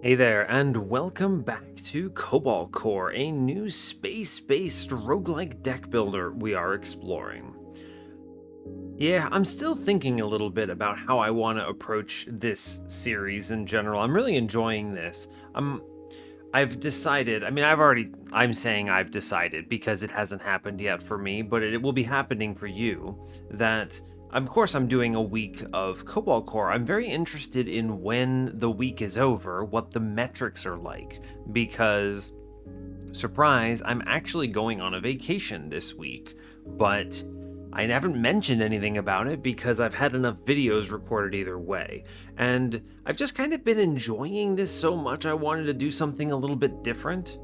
Hey there, and welcome back to Cobalt Core, a new space-based roguelike deck builder we are exploring. Yeah, I'm still thinking a little bit about how I want to approach this series in general. I'm really enjoying this. I've decided, I'm saying I've decided because it hasn't happened yet for me, but it will be happening for you, that of course I'm doing a week of Cobalt Core. I'm very interested in when the week is over, what the metrics are like, because surprise, I'm actually going on a vacation this week, but I haven't mentioned anything about it because I've had enough videos recorded either way. And I've just kind of been enjoying this so much I wanted to do something a little bit different.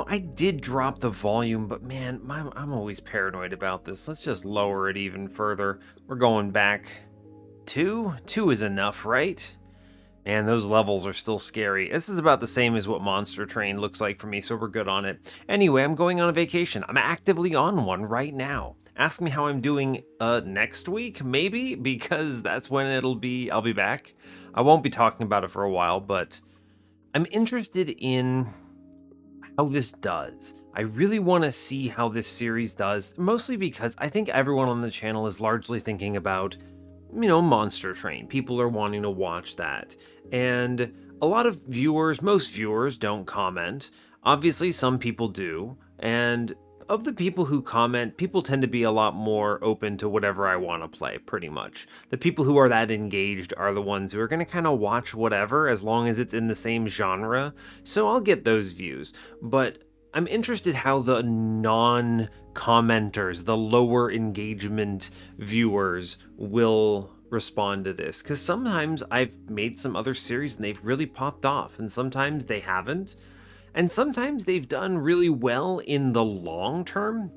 I did drop the volume, but man, I'm always paranoid about this. Let's just lower it even further. We're going back. Two? Two is enough, right? Man, those levels are still scary. This is about the same as what Monster Train looks like for me, so we're good on it. Anyway, I'm going on a vacation. I'm actively on one right now. Ask me how I'm doing next week, maybe, because that's when I'll be back. I won't be talking about it for a while, but I'm interested in how this does. I really want to see how this series does, mostly because I think everyone on the channel is largely thinking about Monster Train. People are wanting to watch that. And a lot of viewers, most viewers, don't comment. Obviously, some people do. And of the people who comment, people tend to be a lot more open to whatever I want to play, pretty much. The people who are that engaged are the ones who are going to kind of watch whatever as long as it's in the same genre. So I'll get those views. But I'm interested how the non-commenters, the lower engagement viewers will respond to this, because sometimes I've made some other series and they've really popped off, and sometimes they haven't, and sometimes they've done really well in the long term.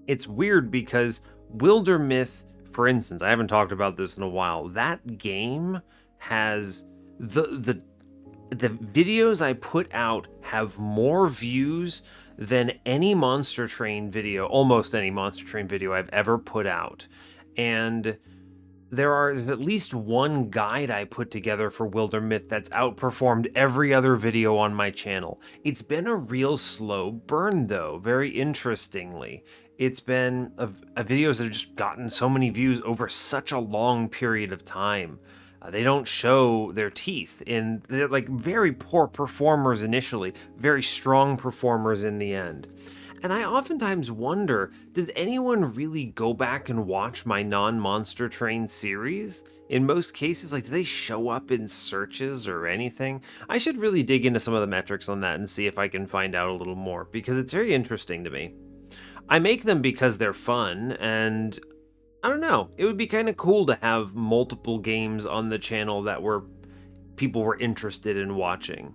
It's weird because Wildermyth, for instance, I haven't talked about this in a while. That game has the videos I put out have more views than any Monster Train video, almost any Monster Train video I've ever put out. And there are at least one guide I put together for Wildermyth that's outperformed every other video on my channel. It's been a real slow burn, though, very interestingly. It's been videos that have just gotten so many views over such a long period of time. They don't show their teeth, and they're like very poor performers initially, very strong performers in the end. And I oftentimes wonder, does anyone really go back and watch my non-Monster Train series? In most cases, do they show up in searches or anything? I should really dig into some of the metrics on that and see if I can find out a little more, because it's very interesting to me. I make them because they're fun, and I don't know, it would be kind of cool to have multiple games on the channel that people were interested in watching.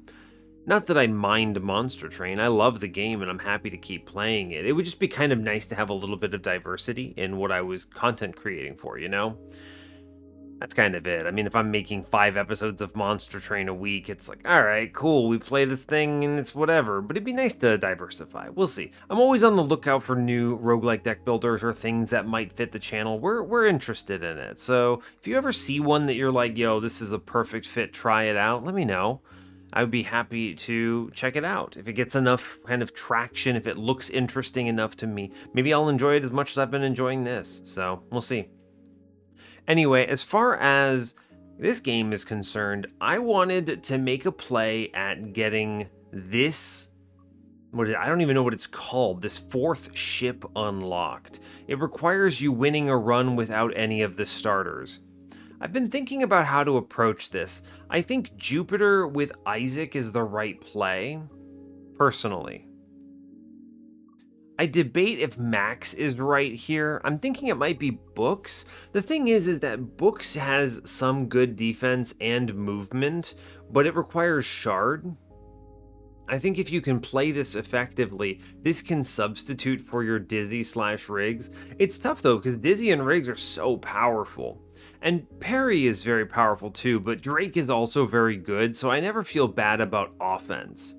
Not that I mind Monster Train, I love the game and I'm happy to keep playing it. It would just be kind of nice to have a little bit of diversity in what I was content creating for, That's kind of it. I mean, if I'm making 5 episodes of Monster Train a week, it's like, all right, cool, we play this thing and it's whatever, but it'd be nice to diversify. We'll see. I'm always on the lookout for new roguelike deck builders or things that might fit the channel. We're interested in it. So if you ever see one that you're like, yo, this is a perfect fit, try it out, let me know. I would be happy to check it out. If it gets enough kind of traction, if it looks interesting enough to me, maybe I'll enjoy it as much as I've been enjoying this. So we'll see. Anyway, as far as this game is concerned, I wanted to make a play at getting this, I don't even know what it's called, this 4th ship unlocked. It requires you winning a run without any of the starters. I've been thinking about how to approach this. I think Jupiter with Isaac is the right play, personally. I debate if Max is right here. I'm thinking it might be Books. The thing is that Books has some good defense and movement, but it requires Shard. I think if you can play this effectively, this can substitute for your Dizzy/Riggs. It's tough though, because Dizzy and Riggs are so powerful. And Perry is very powerful too, but Drake is also very good, so I never feel bad about offense.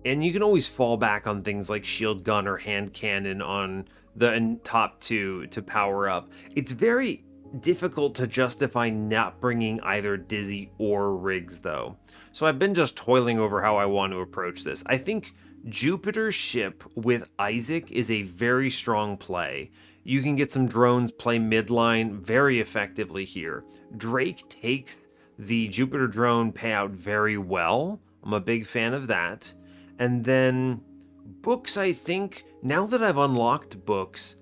And you can always fall back on things like Shield Gun or Hand Cannon on the top 2 to power up. It's very difficult to justify not bringing either Dizzy or Riggs, though. So I've been just toiling over how I want to approach this. I think Jupiter's ship with Isaac is a very strong play. You can get some drones play midline very effectively here. Drake takes the Jupiter drone payout very well. I'm a big fan of that. And then Books, I think, now that I've unlocked Books,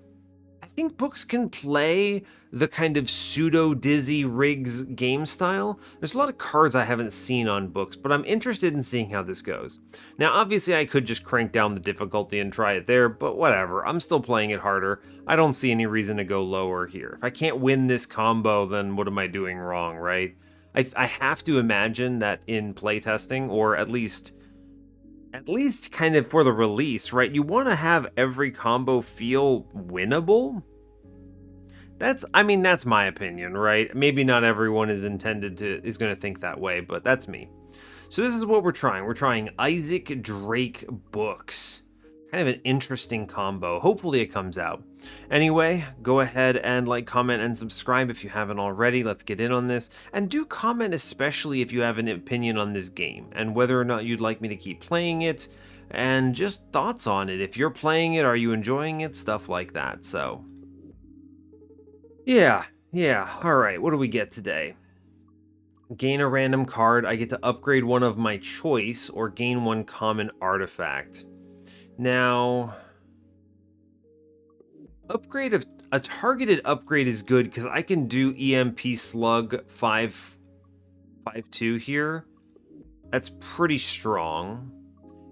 I think Books can play the kind of pseudo Dizzy Riggs game style. There's a lot of cards I haven't seen on Books, but I'm interested in seeing how this goes. Now, obviously, I could just crank down the difficulty and try it there, but whatever. I'm still playing it harder. I don't see any reason to go lower here. If I can't win this combo, then what am I doing wrong, right? I have to imagine that in playtesting, or at least kind of for the release, right? You want to have every combo feel winnable. That's my opinion, right? Maybe not everyone is going to think that way, but that's me. So this is what we're trying. We're trying Isaac Drake Books. Kind of an interesting combo. Hopefully it comes out. Anyway, go ahead and like, comment, and subscribe if you haven't already. Let's get in on this. And do comment especially if you have an opinion on this game and whether or not you'd like me to keep playing it, and just thoughts on it. If you're playing it, are you enjoying it? Stuff like that. So yeah. All right, what do we get today? Gain a random card. I get to upgrade one of my choice or gain one common artifact. Now, a targeted upgrade is good because I can do EMP Slug 5.2 here. That's pretty strong.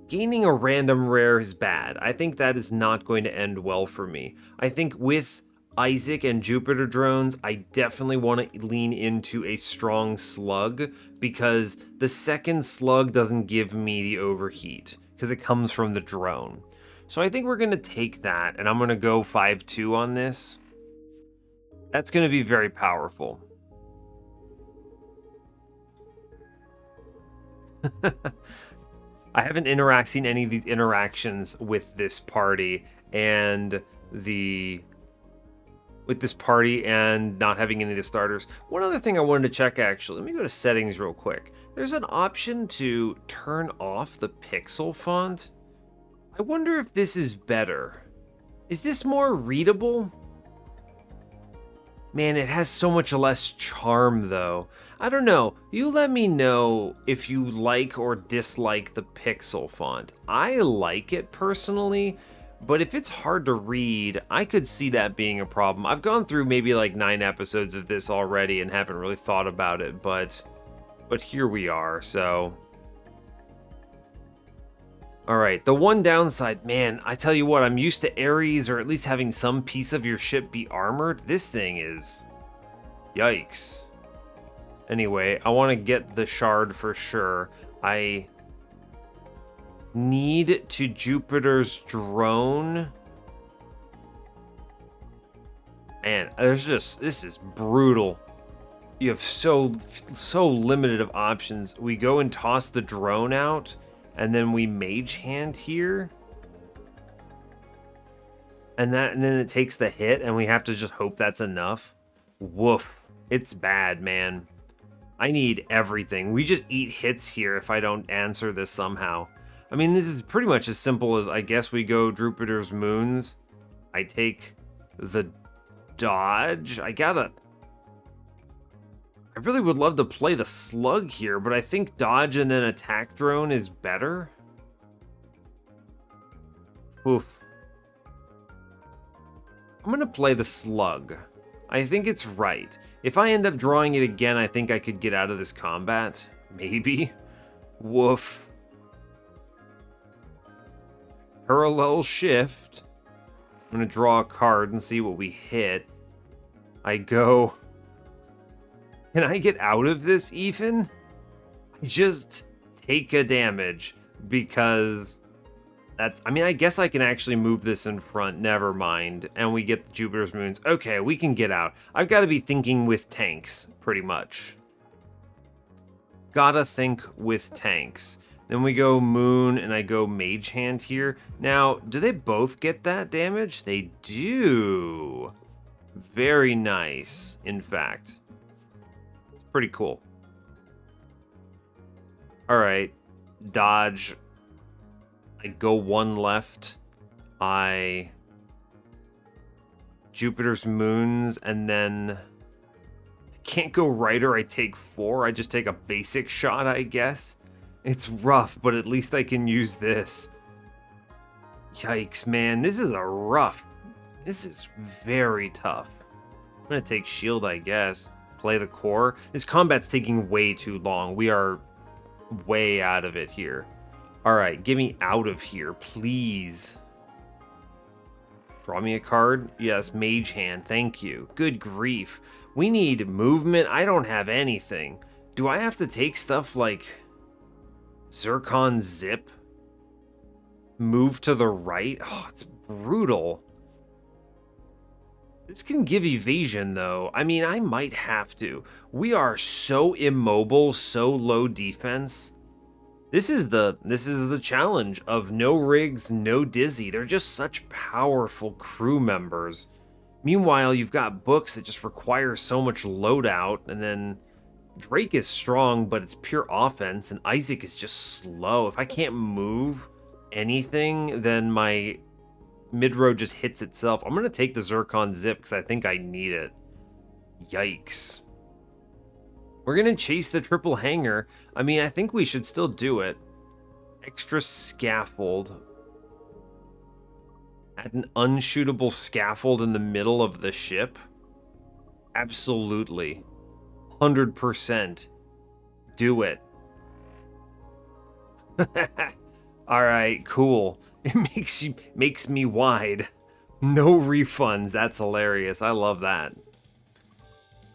Gaining a random rare is bad. I think that is not going to end well for me. I think with Isaac and Jupiter drones, I definitely want to lean into a strong slug because the second slug doesn't give me the overheat because it comes from the drone. So I think we're going to take that, and I'm going to go 5.2 on this. That's going to be very powerful. I haven't seen any of these interactions with this party and not having any of the starters. One other thing I wanted to check, actually, let me go to settings real quick. There's an option to turn off the pixel font. I wonder if this is better. Is this more readable? Man, it has so much less charm, though. I don't know. You let me know if you like or dislike the pixel font. I like it personally, but if it's hard to read, I could see that being a problem. I've gone through maybe like 9 episodes of this already and haven't really thought about it, but here we are, so. All right, the one downside, man, I tell you what, I'm used to Ares or at least having some piece of your ship be armored. This thing is, yikes. Anyway, I want to get the shard for sure. I need to Jupiter's drone. Man, this is brutal. You have so limited of options. We go and toss the drone out, and then we mage hand here. And then it takes the hit, and we have to just hope that's enough. Woof. It's bad, man. I need everything. We just eat hits here if I don't answer this somehow. I mean, this is pretty much as simple as, I guess we go Jupiter's moons. I take the dodge. I really would love to play the slug here, but I think dodge and then attack drone is better. Oof. I'm going to play the slug. I think it's right. If I end up drawing it again, I think I could get out of this combat. Maybe. Woof. Parallel shift. I'm going to draw a card and see what we hit. I go... Can I get out of this, Ethan? Just take a damage because... I mean, I guess I can actually move this in front. Never mind. And we get Jupiter's moons. Okay, we can get out. I've got to be thinking with tanks, pretty much. Gotta think with tanks. Then we go moon, and I go mage hand here. Now, do they both get that damage? They do. Very nice, in fact. It's pretty cool. All right. Dodge. I go one left. I Jupiter's moons, and then I can't go right or I take 4. I just take a basic shot, I guess. It's rough, but at least I can use this. Yikes, man. This is very tough. I'm gonna take shield, I guess. Play the core. This combat's taking way too long. We are way out of it here. All right, get me out of here, please. Draw me a card. Yes, Mage Hand. Thank you. Good grief. We need movement. I don't have anything. Do I have to take stuff like Zircon Zip? Move to the right? Oh, it's brutal. This can give evasion, though. I mean, I might have to. We are so immobile, so low defense. This is the challenge of no Riggs, no Dizzy. They're just such powerful crew members. Meanwhile, you've got books that just require so much loadout, and then Drake is strong, but it's pure offense, and Isaac is just slow. If I can't move anything, then my mid-row just hits itself. I'm going to take the Zircon Zip because I think I need it. Yikes. We're going to chase the triple hanger. I mean, I think we should still do it. Extra scaffold. Add an unshootable scaffold in the middle of the ship. Absolutely. 100%. Do it. Alright, cool. It makes me wide. No refunds. That's hilarious. I love that.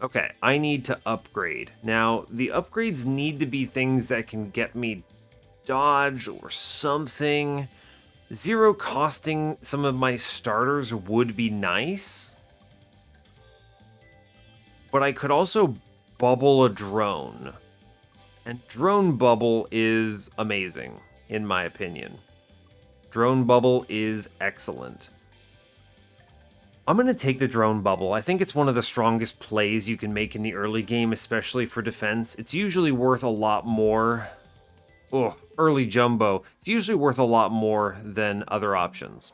Okay, I need to upgrade. Now, the upgrades need to be things that can get me dodge or something. Zero costing some of my starters would be nice. But I could also bubble a drone. And drone bubble is amazing, in my opinion. Drone bubble is excellent. I'm going to take the drone bubble. I think it's one of the strongest plays you can make in the early game, especially for defense. It's usually worth a lot more. Oh, early jumbo. It's usually worth a lot more than other options.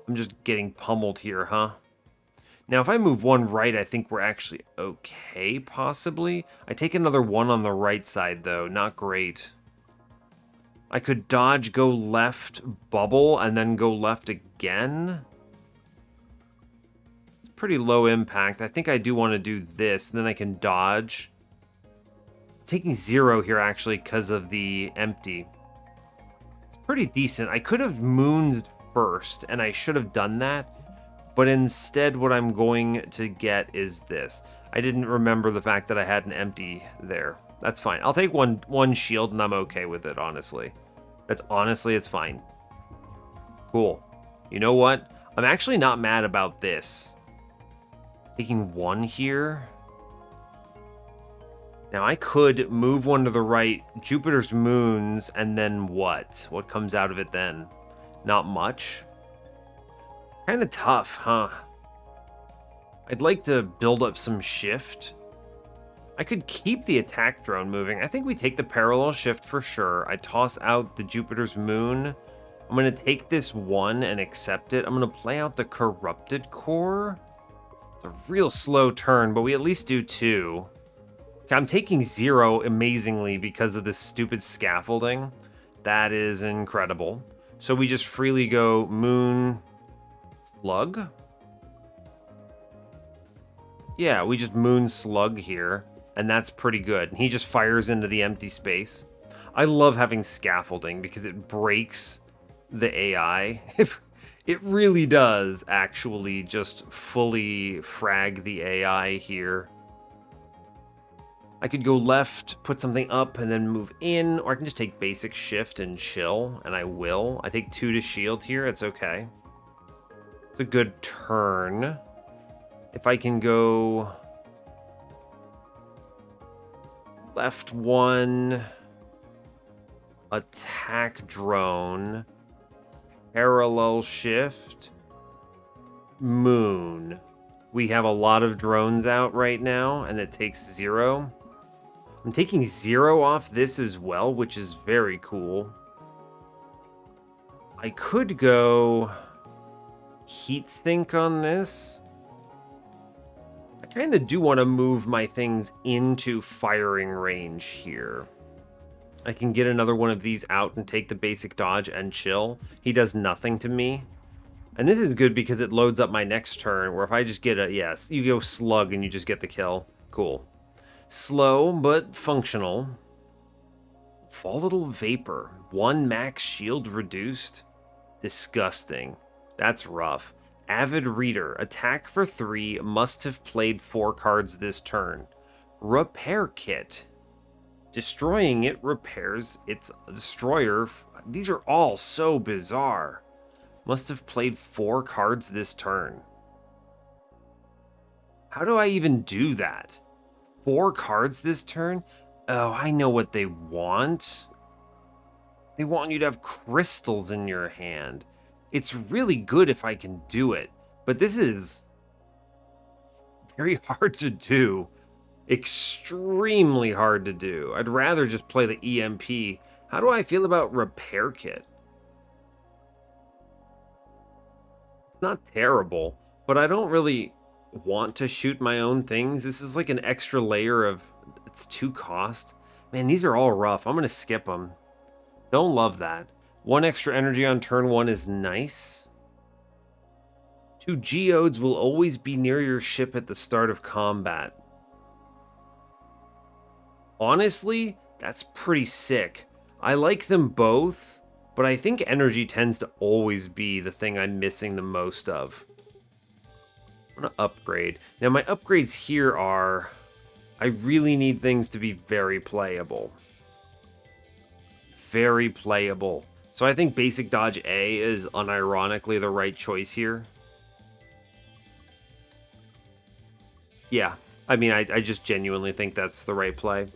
I'm just getting pummeled here, huh? Now, if I move one right, I think we're actually okay, possibly. I take another one on the right side, though. Not great. I could dodge, go left, bubble, and then go left again. Pretty low impact. I think I do want to do this, and then I can dodge. Taking 0 here, actually, because of the empty. It's pretty decent. I could have moons first, and I should have done that, but instead what I'm going to get is this. I didn't remember the fact that I had an empty there. That's fine. I'll take one shield, and I'm okay with it, honestly. It's fine. Cool. You know what? I'm actually not mad about this. Taking 1 here. Now I could move one to the right, Jupiter's moons, and then what? What comes out of it then? Not much. Kind of tough, huh? I'd like to build up some shift. I could keep the attack drone moving. I think we take the parallel shift for sure. I toss out the Jupiter's moon. I'm going to take this 1 and accept it. I'm going to play out the corrupted core. It's a real slow turn, but we at least do 2. Okay, I'm taking 0 amazingly because of this stupid scaffolding. That is incredible. So we just freely go moon slug. Yeah, we just moon slug here, and that's pretty good. And he just fires into the empty space. I love having scaffolding because it breaks the AI. It really does actually just fully frag the AI here. I could go left, put something up, and then move in, or I can just take basic shift and chill, and I will. I take 2 to shield here, it's okay. It's a good turn. If I can go left 1, attack drone, parallel shift, moon, we have a lot of drones out right now, and it takes 0. I'm taking 0 off this as well, which is very cool. I could go heat sink on this. I kind of do want to move my things into firing range here. I can get another one of these out and take the basic dodge and chill. He does nothing to me. And this is good because it loads up my next turn, where if I just get a, yes, you go slug and you just get the kill. Cool. Slow, but functional. Volatile Vapor. 1 max shield reduced. Disgusting. That's rough. Avid Reader. Attack for 3. Must have played 4 cards this turn. Repair Kit. Destroying it repairs its destroyer. These are all so bizarre. Must have played 4 cards this turn. How do I even do that? 4 cards this turn? Oh, I know what they want. They want you to have crystals in your hand. It's really good if I can do it, but this is very hard to do. Extremely hard to do. I'd rather just play the EMP. How do I feel about Repair Kit? It's not terrible, but I don't really want to shoot my own things. This is like an extra layer of, it's 2 cost. Man, these are all rough. I'm going to skip them. Don't love that. 1 extra energy on turn 1 is nice. 2 geodes will always be near your ship at the start of combat. Honestly, that's pretty sick. I like them both, but I think energy tends to always be the thing I'm missing the most of. I'm gonna upgrade. Now my upgrades here are, I really need things to be very playable. Very playable. So I think basic dodge A is unironically the right choice here. Yeah, I mean, I just genuinely think that's the right play.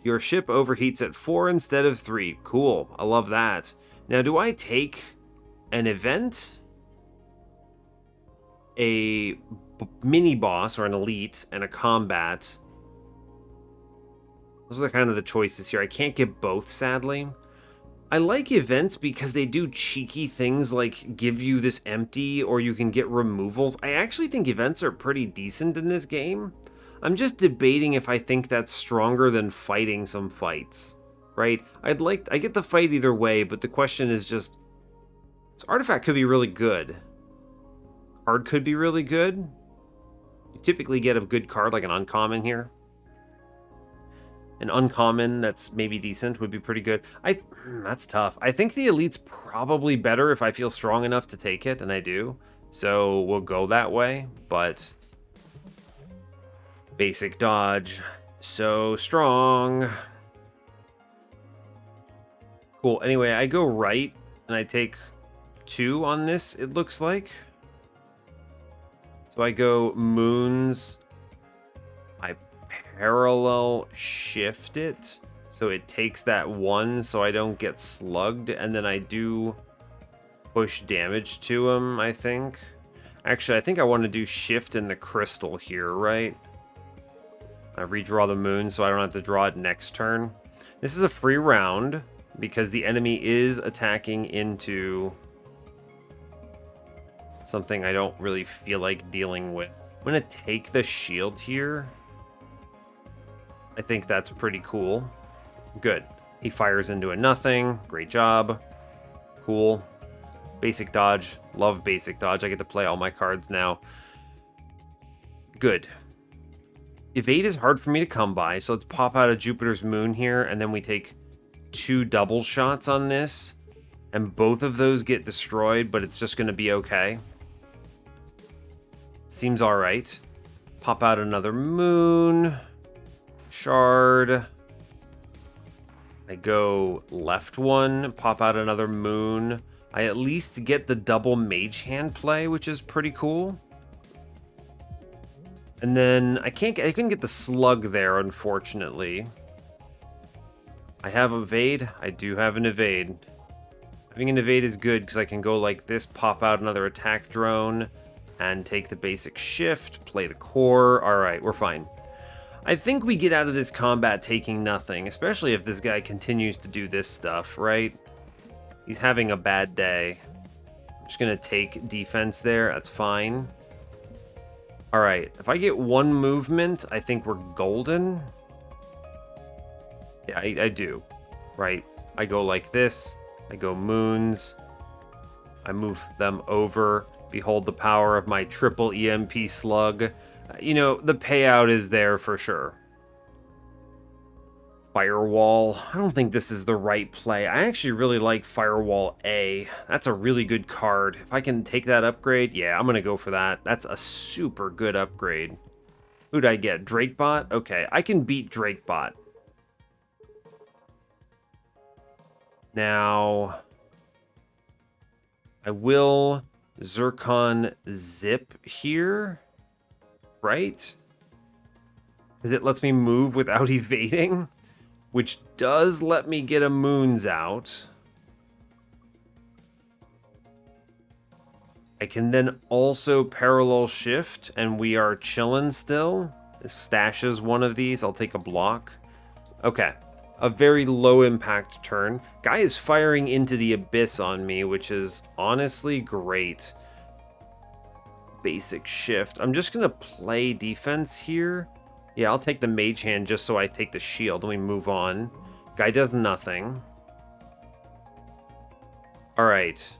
Your ship overheats at 4 instead of 3. Cool, I love that. Now, do I take an event, a mini boss or an elite, and a combat? Those are kind of the choices here. I can't get both, sadly. I like events because they do cheeky things like give you this empty, or you can get removals. I actually think events are pretty decent in this game. I'm just debating if I think that's stronger than fighting some fights, right? I get the fight either way, but the question is just, this artifact could be really good. Card could be really good. You typically get a good card like an uncommon here. An uncommon that's maybe decent would be pretty good. That's tough. I think the elite's probably better if I feel strong enough to take it, and I do. So we'll go that way, but basic dodge, so strong. Cool. Anyway, I go right, and I take 2 on this, it looks like. So I go moons. I parallel shift it so it takes that 1 so I don't get slugged, and then I do push damage to him, I think. Actually, I think I want to do shift in the crystal here, right? I redraw the moon so I don't have to draw it next turn. This is a free round because the enemy is attacking into something I don't really feel like dealing with. I'm going to take the shield here. I think that's pretty cool. Good. He fires into a nothing. Great job. Cool. Basic dodge. Love basic dodge. I get to play all my cards now. Good. Evade is hard for me to come by, so let's pop out of Jupiter's moon here, and then we take 2 double shots on this, and both of those get destroyed, but it's just going to be okay. Seems alright. Pop out another moon. Shard. I go left 1, pop out another moon. I at least get the double mage hand play, which is pretty cool. And then I couldn't get the slug there, unfortunately. I have evade. I do have an evade. Having an evade is good because I can go like this, pop out another attack drone, and take the basic shift, play the core. Alright, we're fine. I think we get out of this combat taking nothing, especially if this guy continues to do this stuff, right? He's having a bad day. I'm just going to take defense there. That's fine. Alright, if I get one movement, I think we're golden. Yeah, I do. Right. I go like this. I go moons. I move them over. Behold the power of my triple EMP slug. You know, the payout is there for sure. Firewall. I don't think this is the right play. I actually really like Firewall A. That's a really good card. If I can take that upgrade, yeah, I'm going to go for that. That's a super good upgrade. Who'd I get? Drakebot? Okay, I can beat Drakebot. Now, I will Zircon Zip here, right? Because it lets me move without evading, which does let me get a Moons out. I can then also parallel shift, and we are chillin' still. This stashes one of these. I'll take a block. Okay. A very low impact turn. Guy is firing into the abyss on me, which is honestly great. Basic shift. I'm just going to play defense here. Yeah, I'll take the mage hand just so I take the shield and we move on. Guy does nothing. Alright.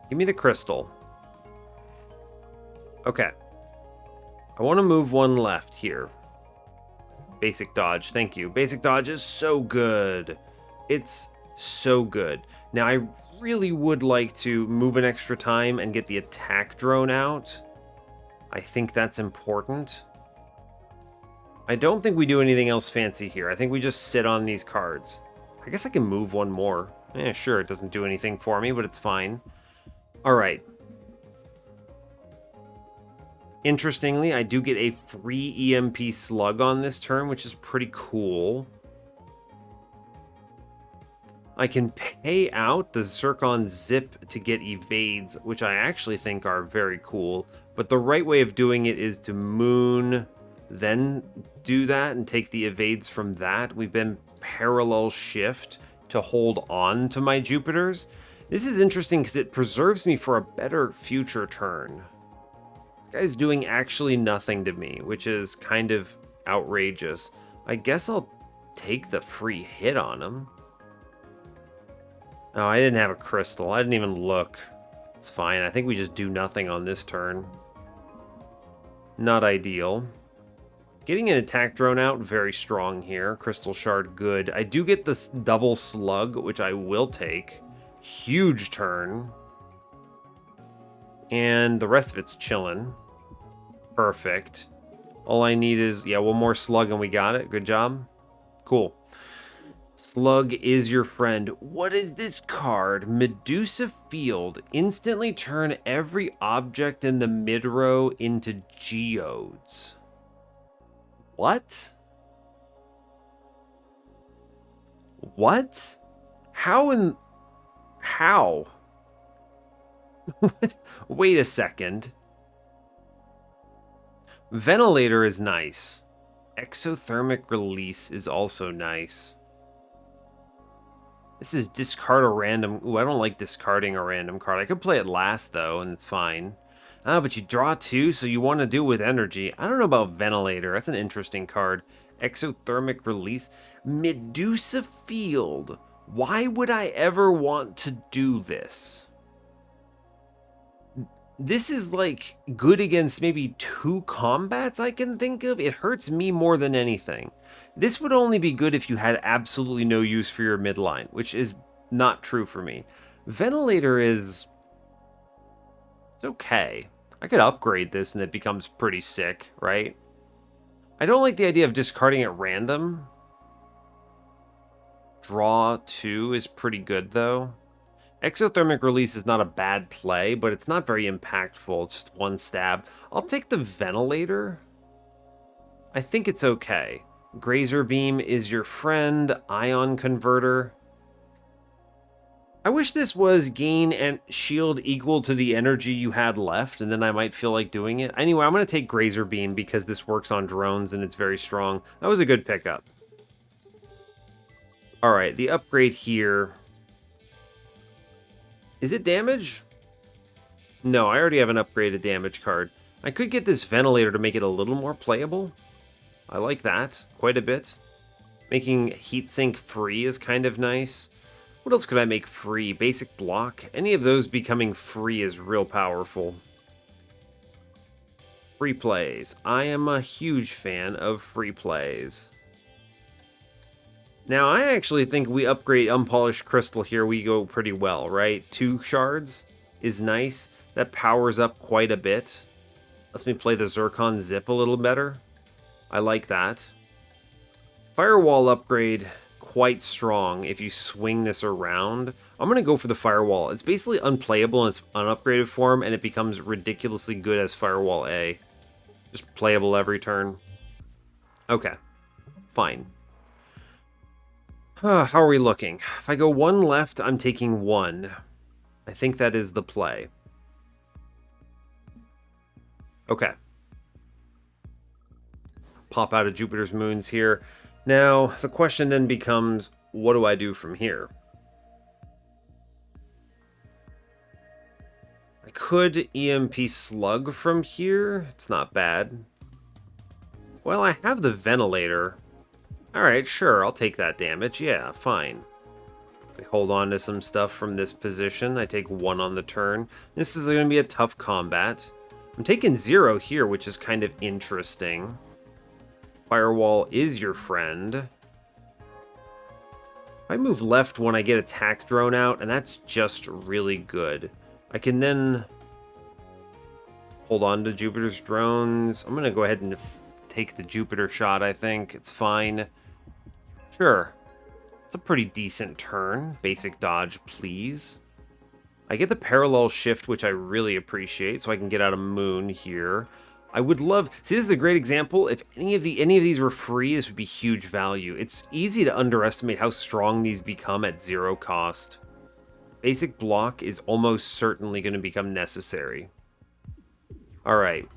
Give me the crystal. Okay. I want to move one left here. Basic dodge, thank you. Basic dodge is so good. It's so good. Now, I really would like to move an extra time and get the attack drone out. I think that's important. I don't think we do anything else fancy here. I think we just sit on these cards. I guess I can move one more. Yeah, sure, it doesn't do anything for me, but it's fine. All right. Interestingly, I do get a free EMP slug on this turn, which is pretty cool. I can pay out the Zircon Zip to get evades, which I actually think are very cool. But the right way of doing it is to moon, then do that and take the evades from that. We've been parallel shift to hold on to my Jupiters. This is interesting because it preserves me for a better future turn. Guy's doing actually nothing to me, which is kind of outrageous. I guess I'll take the free hit on him. Oh, I didn't have a crystal. I didn't even look. It's fine. I think we just do nothing on this turn. Not ideal. Getting an attack drone out, very strong here. Crystal shard, good. I do get this double slug, which I will take. Huge turn. And the rest of it's chillin'. Perfect. All I need is, yeah, one more slug and we got it. Good job. Cool. Slug is your friend. What is this card? Medusa Field. Instantly turn every object in the mid-row into geodes. What? What? How? Wait a second. Ventilator is nice. Exothermic release is also nice. This is discard a random. Ooh, I don't like discarding a random card. I could play it last though, and it's fine. Ah, but you draw two, so you want to do it with energy. I don't know about Ventilator. That's an interesting card. Exothermic release. Medusa Field. Why would I ever want to do this? This is like good against maybe 2 combats I can think of. It hurts me more than anything. This would only be good if you had absolutely no use for your midline, which is not true for me. Ventilator is... it's okay. I could upgrade this and it becomes pretty sick, right? I don't like the idea of discarding at random. Draw 2 is pretty good though. Exothermic release is not a bad play, but it's not very impactful. It's just one stab. I'll take the ventilator. I think it's okay. Grazer beam is your friend. Ion converter. I wish this was gain and shield equal to the energy you had left, and then I might feel like doing it. Anyway, I'm going to take Grazer Beam because this works on drones and it's very strong. That was a good pickup. All right, the upgrade here. Is it damage? No, I already have an upgraded damage card. I could get this ventilator to make it a little more playable. I like that quite a bit. Making heatsink free is kind of nice. What else could I make free? Basic block? Any of those becoming free is real powerful. Free plays. I am a huge fan of free plays. Now, I actually think we upgrade Unpolished Crystal here, we go pretty well, right? 2 shards is nice. That powers up quite a bit. Lets me play the Zircon Zip a little better. I like that. Firewall upgrade, quite strong if you swing this around. I'm going to go for the Firewall. It's basically unplayable in its unupgraded form, and it becomes ridiculously good as Firewall A. Just playable every turn. Okay, fine. How are we looking? If I go 1 left, I'm taking 1. I think that is the play. Okay. Pop out of Jupiter's moons here. Now, the question then becomes, what do I do from here? I could EMP Slug from here. It's not bad. Well, I have the ventilator. Alright, sure, I'll take that damage. Yeah, fine. I hold on to some stuff from this position. I take 1 on the turn. This is going to be a tough combat. I'm taking 0 here, which is kind of interesting. Firewall is your friend. If I move left when I get attack drone out, and that's just really good. I can then hold on to Jupiter's drones. I'm going to go ahead and take the Jupiter shot, I think. It's fine. Sure. It's a pretty decent turn. Basic dodge, please. I get the parallel shift, which I really appreciate, so I can get out of Moon here. I would love... See, this is a great example. If any of these were free, this would be huge value. It's easy to underestimate how strong these become at 0 cost. Basic block is almost certainly going to become necessary. Alright.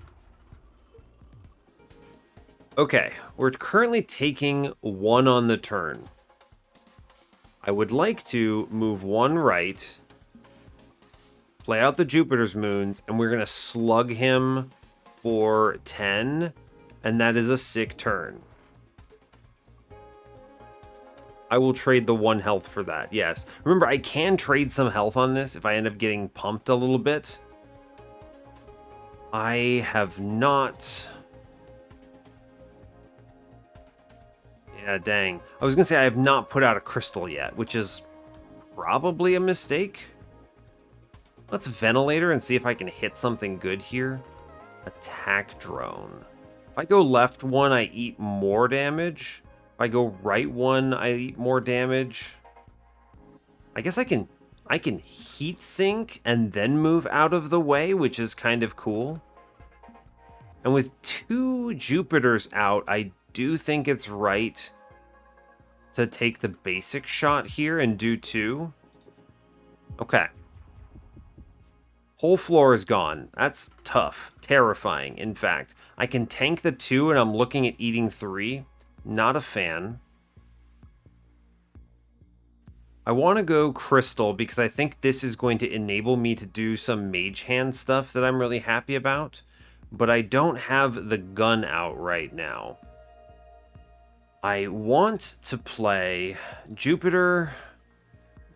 Okay, we're currently taking 1 on the turn. I would like to move 1 right, play out the Jupiter's moons, and we're going to slug him for 10, and that is a sick turn. I will trade the 1 health for that, yes. Remember, I can trade some health on this if I end up getting pumped a little bit. I have not... Yeah, dang. I was going to say I have not put out a crystal yet, which is probably a mistake. Let's ventilator and see if I can hit something good here. Attack drone. If I go left 1, I eat more damage. If I go right 1, I eat more damage. I guess I can heat sink and then move out of the way, which is kind of cool. And with 2 Jupiters out, I do think it's right to take the basic shot here and do 2. Okay. Whole floor is gone. That's tough. Terrifying, in fact. I can tank the 2 and I'm looking at eating 3. Not a fan. I want to go Crystal because I think this is going to enable me to do some Mage Hand stuff that I'm really happy about. But I don't have the gun out right now. I want to play Jupiter,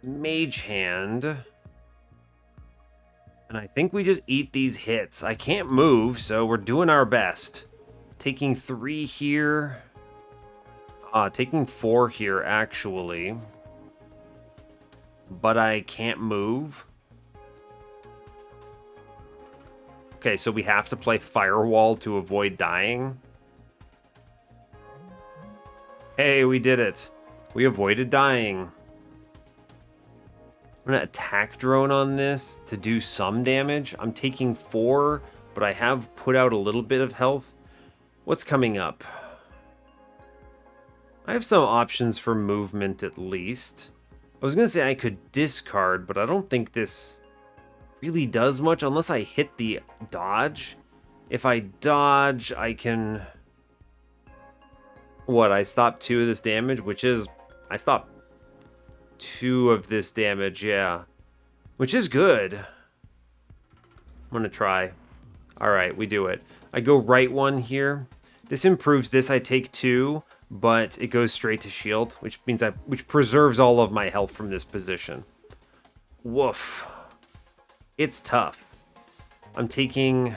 Mage Hand, and I think we just eat these hits. I can't move, so we're doing our best. Taking 3 here. Taking 4 here, actually. But I can't move. Okay, so we have to play Firewall to avoid dying. Hey, we did it. We avoided dying. I'm going to attack drone on this to do some damage. I'm taking 4, but I have put out a little bit of health. What's coming up? I have some options for movement at least. I was gonna say I could discard, but I don't think this really does much unless I hit the dodge. If I dodge, I can... What, I stop 2 of this damage, which is... I stop 2 of this damage, yeah. Which is good. I'm gonna try. Alright, we do it. I go right 1 here. This improves this, I take 2, but it goes straight to shield, which means which preserves all of my health from this position. Woof. It's tough. I'm taking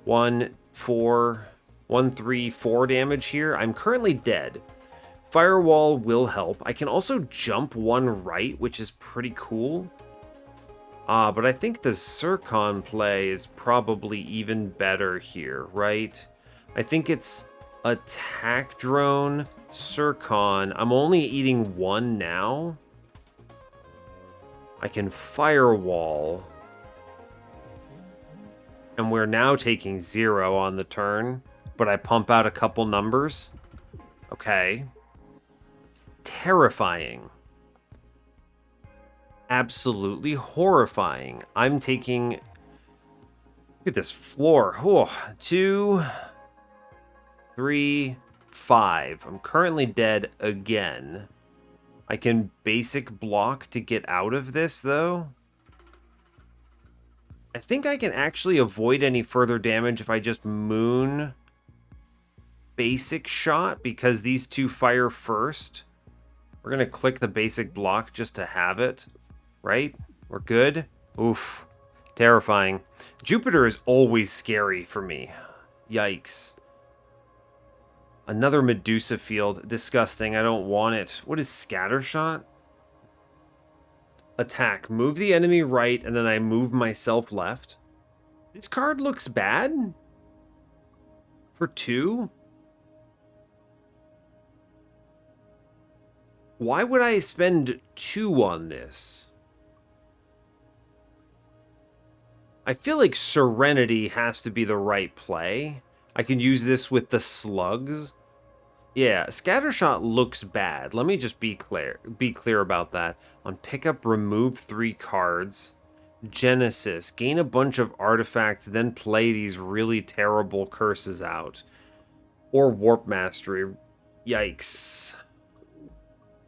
1, 3, 4 damage here. I'm currently dead. Firewall will help. I can also jump 1 right, which is pretty cool. But I think the Zircon play is probably even better here, right? I think it's attack drone, Zircon. I'm only eating 1 now. I can firewall. And we're now taking 0 on the turn, but I pump out a couple numbers. Okay. Terrifying. Absolutely horrifying. I'm taking... Look at this floor. Oh, 2, 3, 5. I'm currently dead again. I can basic block to get out of this, though. I think I can actually avoid any further damage if I just moon basic shot, because these 2 fire first. We're going to click the basic block just to have it. Right? We're good? Oof. Terrifying. Jupiter is always scary for me. Yikes. Another Medusa field. Disgusting. I don't want it. What is Scattershot? Attack. Move the enemy right, and then I move myself left. This card looks bad. For 2? Why would I spend 2 on this? I feel like Serenity has to be the right play. I can use this with the slugs. Yeah, Scattershot looks bad. Let me just be clear about that. On pickup, remove 3 cards. Genesis, gain a bunch of artifacts, then play these really terrible curses out. Or Warp Mastery. Yikes.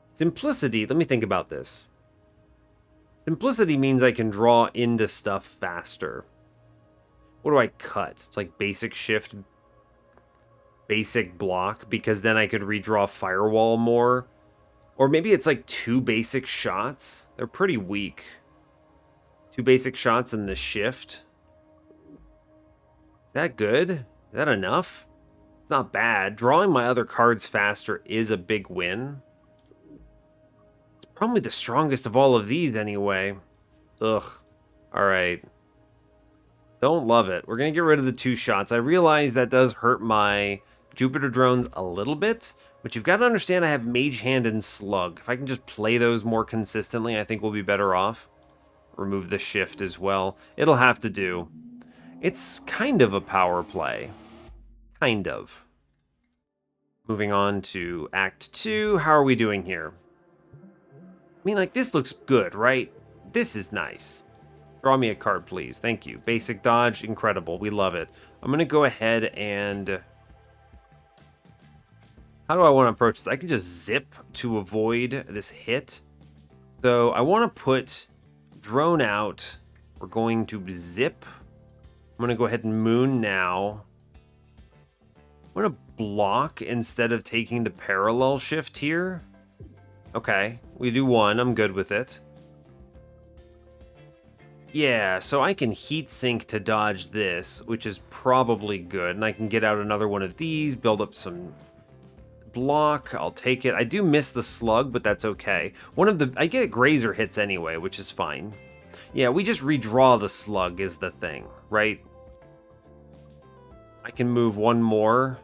Simplicity, let me think about this. Simplicity means I can draw into stuff faster. What do I cut? It's like basic shift, basic block, because then I could redraw firewall more. Or maybe it's like 2 basic shots. They're pretty weak. 2 basic shots and the shift. Is that good? Is that enough? It's not bad. Drawing my other cards faster is a big win. Probably the strongest of all of these anyway. Ugh. Alright. Don't love it. We're going to get rid of the 2 shots. I realize that does hurt my Jupiter drones a little bit, but you've got to understand I have Mage Hand and Slug. If I can just play those more consistently, I think we'll be better off. Remove the shift as well. It'll have to do. It's kind of a power play. Kind of. Moving on to Act 2. How are we doing here? I mean, like, this looks good, right? This is nice. Draw me a card, please. Thank you. Basic dodge, incredible. We love it. I'm going to go ahead and... How do I want to approach this? I can just zip to avoid this hit. So I want to put drone out. We're going to zip. I'm going to go ahead and moon now. I'm going to block instead of taking the parallel shift here. Okay, we do 1. I'm good with it. Yeah, so I can heat sink to dodge this, which is probably good. And I can get out another one of these, build up some block. I'll take it. I do miss the slug, but that's okay. I get grazer hits anyway, which is fine. Yeah, we just redraw the slug is the thing, right? I can move 1 more,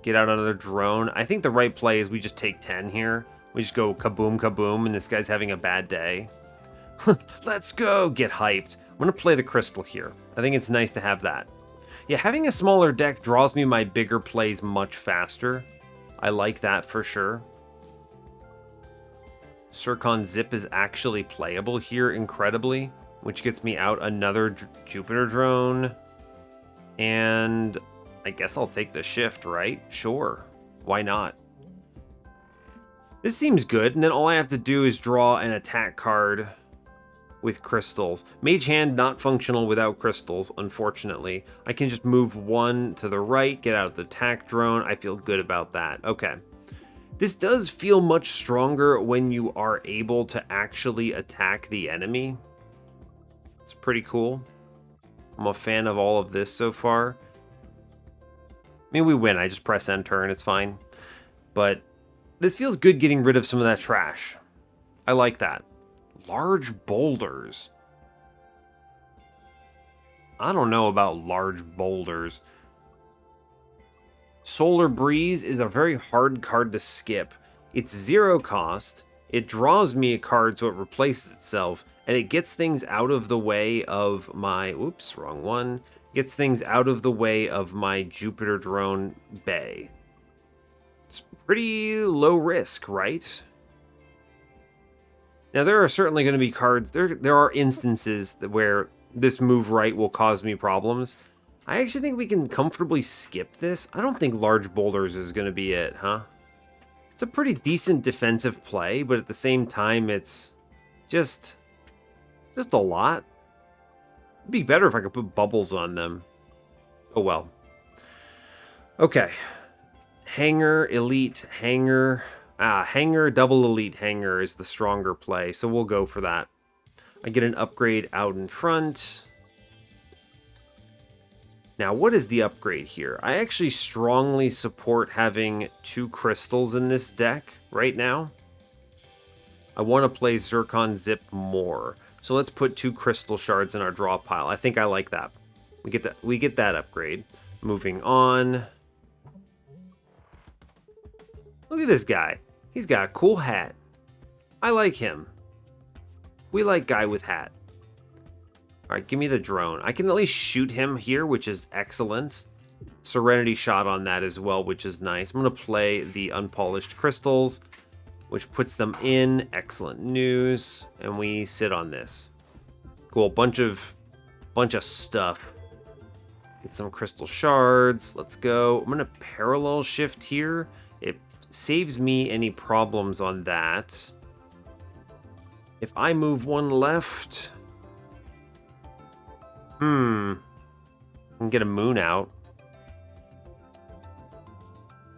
get out another drone. I think the right play is we just take 10 here. We just go kaboom, kaboom, and this guy's having a bad day. Let's go! Get hyped. I'm going to play the crystal here. I think it's nice to have that. Yeah, having a smaller deck draws me my bigger plays much faster. I like that for sure. Zircon Zip is actually playable here, incredibly, which gets me out another Jupiter drone. And I guess I'll take the shift, right? Sure. Why not? This seems good, and then all I have to do is draw an attack card with crystals. Mage Hand not functional without crystals, unfortunately. I can just move one to the right, get out the attack drone. I feel good about that. Okay. This does feel much stronger when you are able to actually attack the enemy. It's pretty cool. I'm a fan of all of this so far. I mean, we win. I just press enter and it's fine. But this feels good getting rid of some of that trash. I like that. Large boulders. I don't know about large boulders. Solar Breeze is a very hard card to skip. It's 0 cost. It draws me a card so it replaces itself. And it gets things out of the way of my... Oops, wrong one. Gets things out of the way of my Jupiter drone bay. It's pretty low risk, right? Now, there are certainly going to be cards... There are instances where this move right will cause me problems. I actually think we can comfortably skip this. I don't think large boulders is going to be it, huh? It's a pretty decent defensive play, but at the same time, it's just a lot. It'd be better if I could put bubbles on them. Oh well. Okay. Hanger, elite, hanger. Hanger, double elite hanger is the stronger play, so we'll go for that. I get an upgrade out in front. Now, what is the upgrade here? I actually strongly support having 2 crystals in this deck right now. I want to play Zircon Zip more. So let's put 2 crystal shards in our draw pile. I think I like that. We get that upgrade. Moving on. Look at this guy. He's got a cool hat. I like him. We like guy with hat. All right, give me the drone. I can at least shoot him here, which is excellent. Serenity shot on that as well, which is nice. I'm going to play the unpolished crystals, which puts them in. Excellent news. And we sit on this. Cool. Bunch of stuff. Get some crystal shards. Let's go. I'm going to parallel shift here. It saves me any problems on that. If I move one left... I can get a moon out.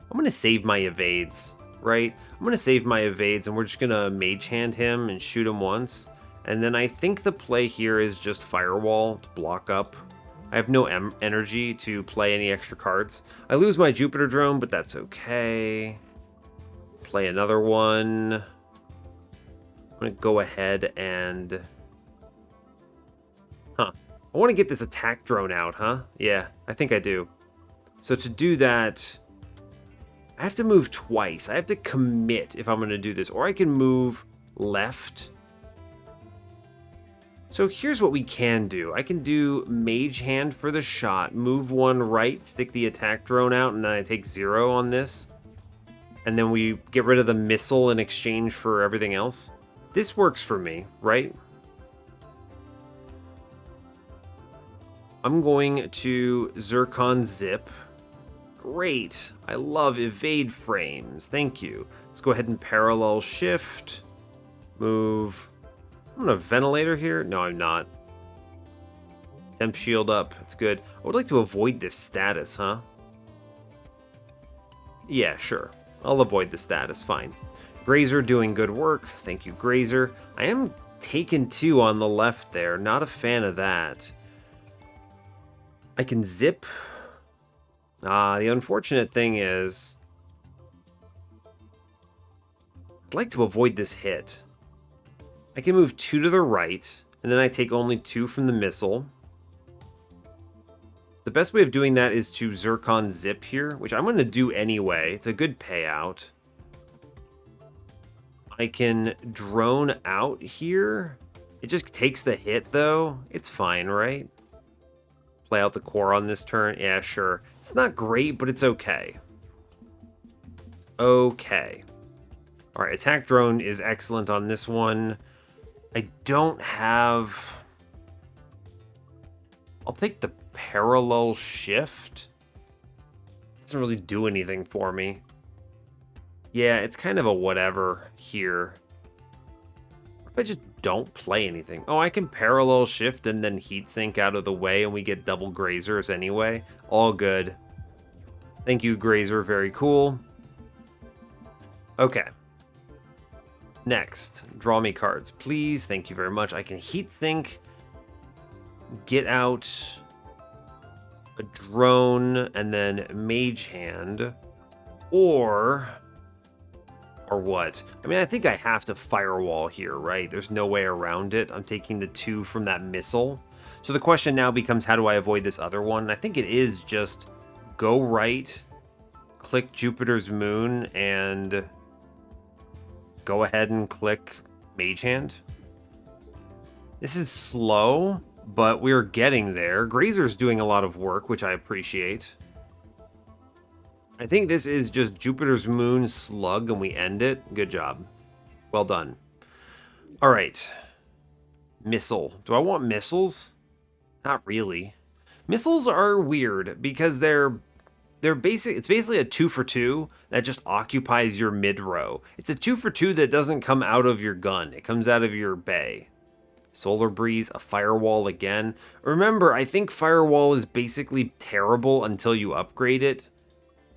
I'm going to save my evades, right? I'm going to save my evades, and we're just going to mage hand him and shoot him once. And then I think the play here is just firewall to block up. I have no energy to play any extra cards. I lose my Jupiter drone, but that's okay. Play another one. I'm going to go ahead and... I want to get this attack drone out, huh? Yeah, I think I do. So to do that, I have to move twice. I have to commit if I'm going to do this. Or I can move left. So here's what we can do. I can do Mage Hand for the shot. Move one right, stick the attack drone out, and then I take 0 on this. And then we get rid of the missile in exchange for everything else. This works for me, right? I'm going to Zircon Zip. Great. I love evade frames. Thank you. Let's go ahead and parallel shift. Move. I'm going to ventilator here. No, I'm not. Temp shield up. That's good. I would like to avoid this status, huh? Yeah, sure. I'll avoid the status. Fine. Grazer doing good work. Thank you, Grazer. I am taken 2 on the left there. Not a fan of that. I can zip. The unfortunate thing is... I'd like to avoid this hit. I can move 2 to the right, and then I take only 2 from the missile. The best way of doing that is to Zircon Zip here, which I'm going to do anyway. It's a good payout. I can drone out here. It just takes the hit, though. It's fine, right? Play out the core on this turn. Yeah, sure. It's not great, but it's okay. It's okay. All right, attack drone is excellent on this one. I don't have... I'll take the parallel shift. Doesn't really do anything for me. Yeah, it's kind of a whatever here. If I just don't play anything. Oh, I can parallel shift and then heatsink out of the way and we get double grazers anyway. All good. Thank you, Grazer. Very cool. Okay. Next, draw me cards, please. Thank you very much. I can heatsink, get out a drone, and then mage hand, or what? I mean, I think I have to firewall here, right? There's no way around it. I'm taking the 2 from that missile. So the question now becomes, how do I avoid this other one? I think it is just go right, click Jupiter's Moon, and go ahead and click Mage Hand. This is slow, but we're getting there. Grazer's doing a lot of work, which I appreciate. I think this is just Jupiter's Moon Slug, and we end it. Good job. Well done. All right. Missile. Do I want missiles? Not really. Missiles are weird because it's basically a 2 for 2 that just occupies your mid row. It's a 2 for 2 that doesn't come out of your gun. It comes out of your bay. Solar Breeze, a Firewall again. Remember, I think Firewall is basically terrible until you upgrade it.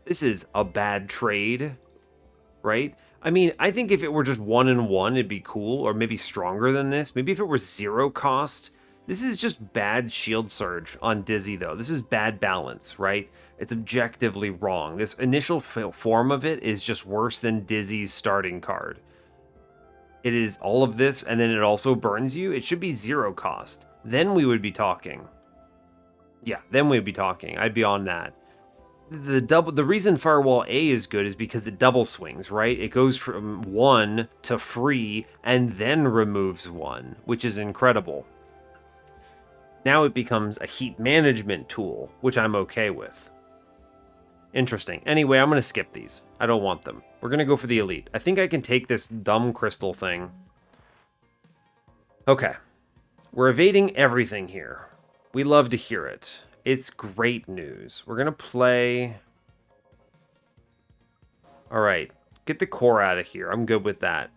This is a bad trade, right? I mean, I think if it were just 1 and 1, it'd be cool, or maybe stronger than this. Maybe if it were 0 cost. This is just bad shield surge on Dizzy, though. This is bad balance, right? It's objectively wrong. This initial form of it is just worse than Dizzy's starting card. It is all of this, and then it also burns you. It should be 0 cost. Then we would be talking. Yeah, then we'd be talking. I'd be on that. The reason Firewall A is good is because it double swings, right? It goes from 1 to free, and then removes 1, which is incredible. Now it becomes a heat management tool, which I'm okay with. Interesting. Anyway, I'm going to skip these. I don't want them. We're going to go for the elite. I think I can take this dumb crystal thing. Okay. We're evading everything here. We love to hear it. It's great news. We're going to play... Alright. Get the core out of here. I'm good with that.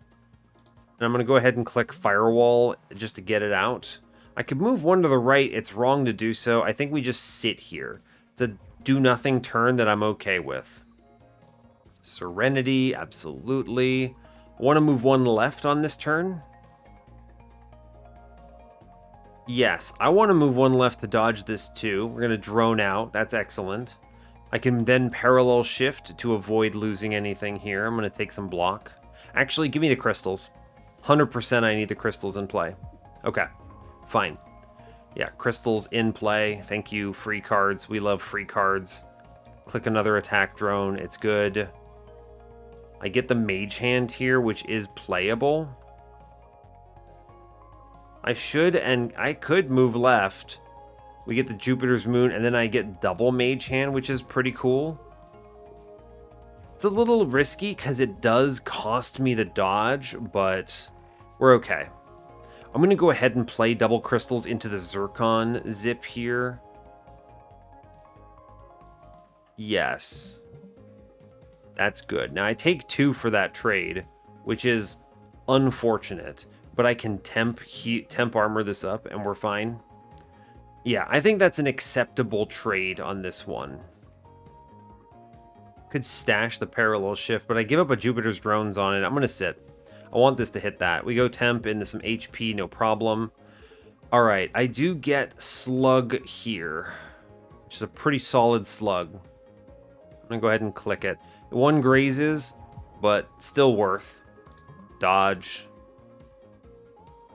And I'm going to go ahead and click Firewall just to get it out. I could move 1 to the right. It's wrong to do so. I think we just sit here. It's a do-nothing turn that I'm okay with. Serenity, absolutely. I want to move 1 left on this turn. Yes, I want to move 1 left to dodge this too. We're going to drone out. That's excellent. I can then parallel shift to avoid losing anything here. I'm going to take some block. Actually, give me the crystals. 100% I need the crystals in play. Okay. Fine. Yeah, crystals in play. Thank you, free cards. We love free cards. Click another attack drone. It's good. I get the mage hand here, which is playable. I should, and I could move left. We get the Jupiter's Moon, and then I get double mage hand, which is pretty cool. It's a little risky because it does cost me the dodge, but we're okay. I'm going to go ahead and play double crystals into the Zircon zip here. Yes. That's good. Now I take 2 for that trade, which is unfortunate, but I can temp armor this up and we're fine. Yeah, I think that's an acceptable trade on this one. Could stash the parallel shift, but I give up a Jupiter's drones on it. I'm going to sit. I want this to hit that. We go temp into some HP, no problem. All right, I do get slug here, which is a pretty solid slug. I'm going to go ahead and click it. 1 grazes, but still worth. Dodge.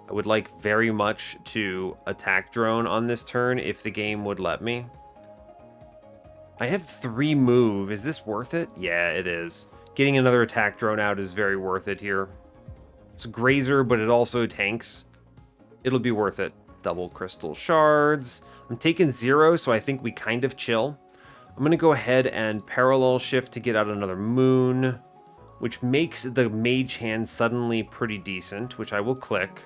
I would like very much to attack drone on this turn if the game would let me. I have 3 move. Is this worth it? Yeah, it is. Getting another attack drone out is very worth it here. It's a grazer, but it also tanks. It'll be worth it. Double crystal shards. I'm taking 0, so I think we kind of chill. I'm going to go ahead and parallel shift to get out another moon. which makes the mage hand suddenly pretty decent, which I will click.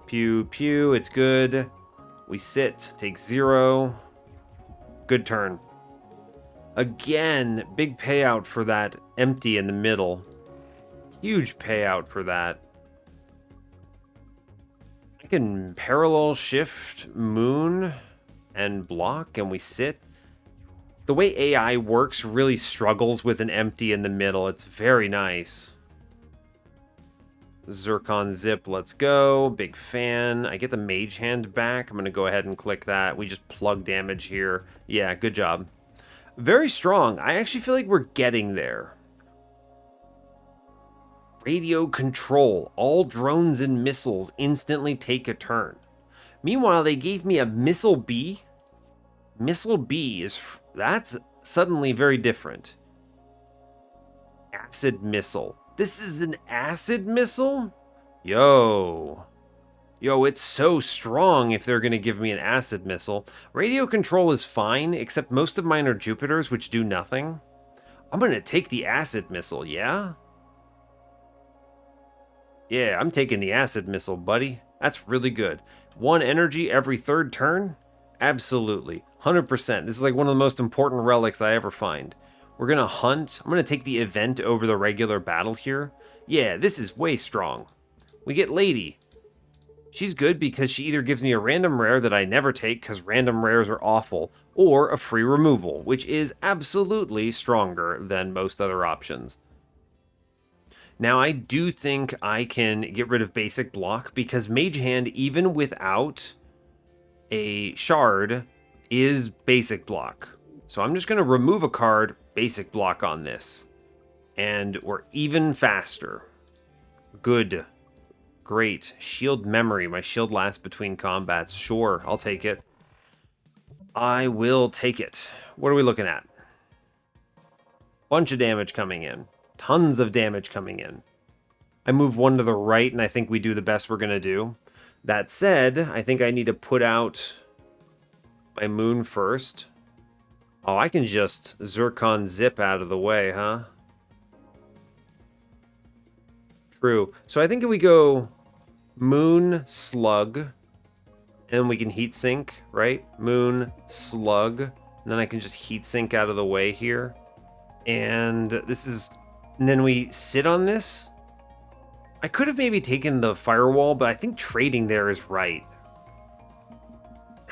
Pew, pew, it's good. We sit, take 0. Good turn. Again, big payout for that empty in the middle. Huge payout for that. I can parallel shift moon and block, and we sit. The way AI works really struggles with an empty in the middle. It's very nice. Zircon Zip, let's go. Big fan. I get the mage hand back. I'm going to go ahead and click that. We just plug damage here. Yeah, good job. Very strong. I actually feel like we're getting there. Radio control. All drones and missiles instantly take a turn. Meanwhile, they gave me a Missile B. Missile B that's suddenly very different. Acid Missile. This is an acid missile? Yo, it's so strong if they're going to give me an acid missile. Radio control is fine, except most of mine are Jupiters, which do nothing. I'm going to take the acid missile, yeah? Yeah, I'm taking the acid missile, buddy. That's really good. 1 energy every 3rd turn? Absolutely. 100%. This is like one of the most important relics I ever find. We're going to hunt. I'm going to take the event over the regular battle here. Yeah, this is way strong. We get Lady. She's good because she either gives me a random rare that I never take because random rares are awful, or a free removal, which is absolutely stronger than most other options. Now, I do think I can get rid of basic block because Mage Hand, even without a shard, is basic block. So I'm just going to remove a card, basic block on this. And we're even faster. Good. Great. Shield memory. My shield lasts between combats. Sure, I'll take it. I will take it. What are we looking at? Bunch of damage coming in. Tons of damage coming in. I move 1 to the right, and I think we do the best we're going to do. That said, I think I need to put out my moon first. Oh, I can just Zircon Zip out of the way, huh? True. So I think if we go Moon, Slug, and then we can heat sink, right? Moon, Slug, and then I can just heat sink out of the way here. And this is... And then we sit on this. I could have maybe taken the firewall, but I think trading there is right.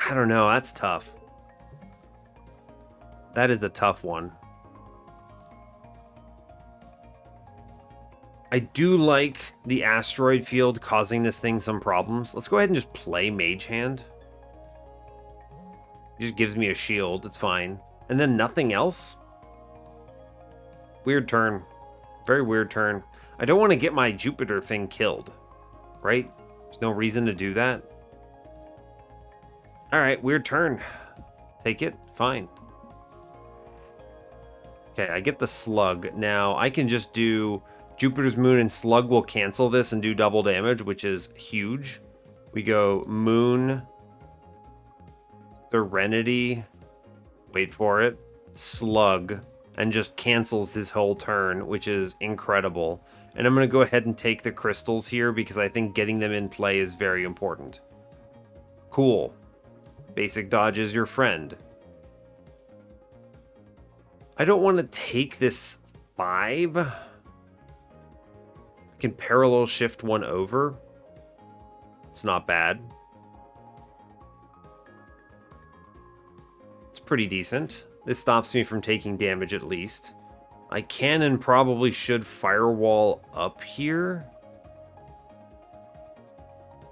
I don't know. That's tough. That is a tough one. I do like the asteroid field causing this thing some problems. Let's go ahead and just play Mage Hand. It just gives me a shield. It's fine. And then nothing else? Weird turn. Very weird turn. I don't want to get my Jupiter thing killed. Right? There's no reason to do that. Alright, weird turn. Take it. Fine. Okay, I get the Slug. Now, I can just do Jupiter's Moon, and Slug will cancel this and do double damage, which is huge. We go Moon, Serenity, wait for it, Slug, and just cancels his whole turn, which is incredible. And I'm going to go ahead and take the crystals here because I think getting them in play is very important. Cool. Basic dodge is your friend. I don't want to take this 5. I can parallel shift 1 over. It's not bad. It's pretty decent. This stops me from taking damage at least. I can and probably should firewall up here.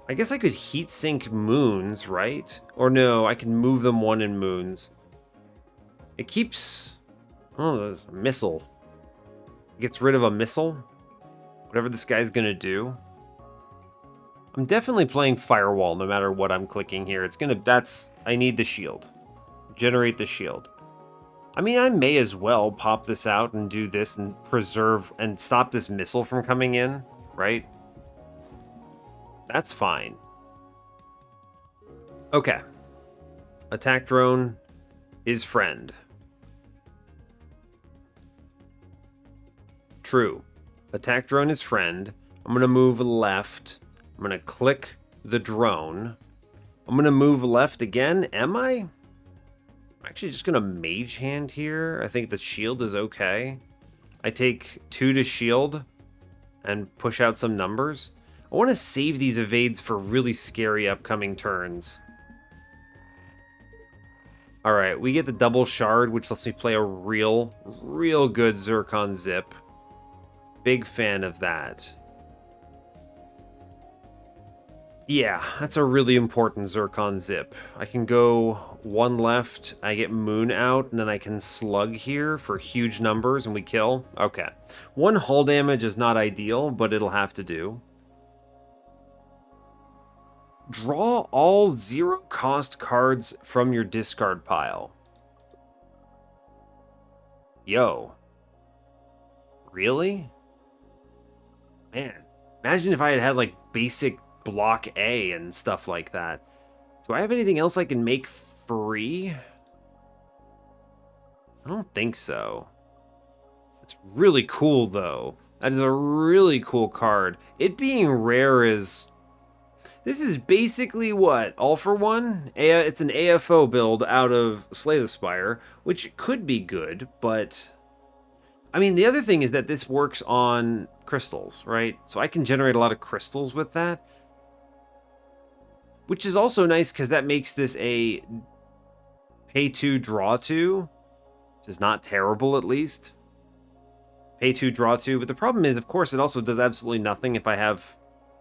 I guess I could heatsink moons, right? Or no, I can move them 1 in moons. It keeps... Oh, there's a missile. It gets rid of a missile. Whatever this guy's gonna do. I'm definitely playing firewall no matter what I'm clicking here. It's gonna... I need the shield. Generate the shield. I mean, I may as well pop this out and do this and preserve and stop this missile from coming in, right? That's fine. Okay. Attack drone is friend. True. Attack drone is friend. I'm going to move left. I'm going to click the drone. I'm going to move left again. Am I? I'm actually just going to mage hand here. I think the shield is okay. I take 2 to shield and push out some numbers. I want to save these evades for really scary upcoming turns. Alright, we get the double shard, which lets me play a real good Zircon Zip. Big fan of that. Yeah, that's a really important Zircon Zip. I can go 1 left, I get Moon out, and then I can slug here for huge numbers and we kill. Okay. 1 hull damage is not ideal, but it'll have to do. Draw all 0-cost cards from your discard pile. Yo. Really? Man, imagine if I had like basic block A and stuff like that. Do I have anything else I can make free? I don't think so. It's really cool though. That is a really cool card. It being rare is... This is basically what? All for one? It's an AFO build out of Slay the Spire, which could be good, but... I mean, the other thing is that this works on crystals, right? So I can generate a lot of crystals with that. Which is also nice because that makes this a pay 2, draw 2. Which is not terrible, at least. Pay 2, draw 2. But the problem is, of course, it also does absolutely nothing if I have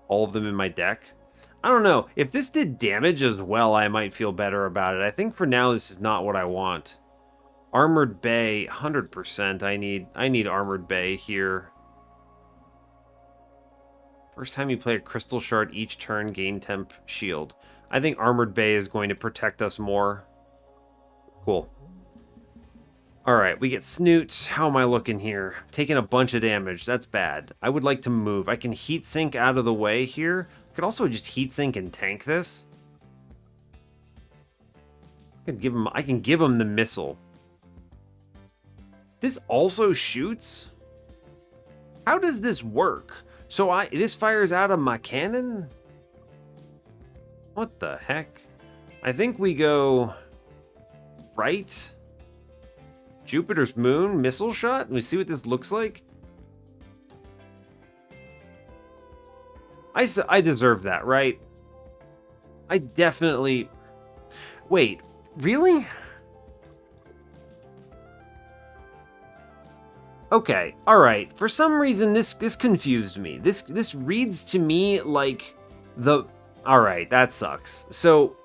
all of them in my deck. I don't know. If this did damage as well, I might feel better about it. I think for now, this is not what I want. Armored Bay, 100%. I need Armored Bay here. First time you play a Crystal Shard each turn, gain temp shield. I think Armored Bay is going to protect us more. Cool. Alright, we get Snoot. How am I looking here? Taking a bunch of damage. That's bad. I would like to move. I can heat sink out of the way here. I could also just heat sink and tank this. I can give him the missile. This also shoots? How does this work? So this fires out of my cannon? What the heck? I think we go right. Jupiter's moon, missile shot? We see what this looks like? I deserve that, right? I definitely... Wait, really? Okay, alright. For some reason, this confused me. This reads to me like the... Alright, that sucks. So,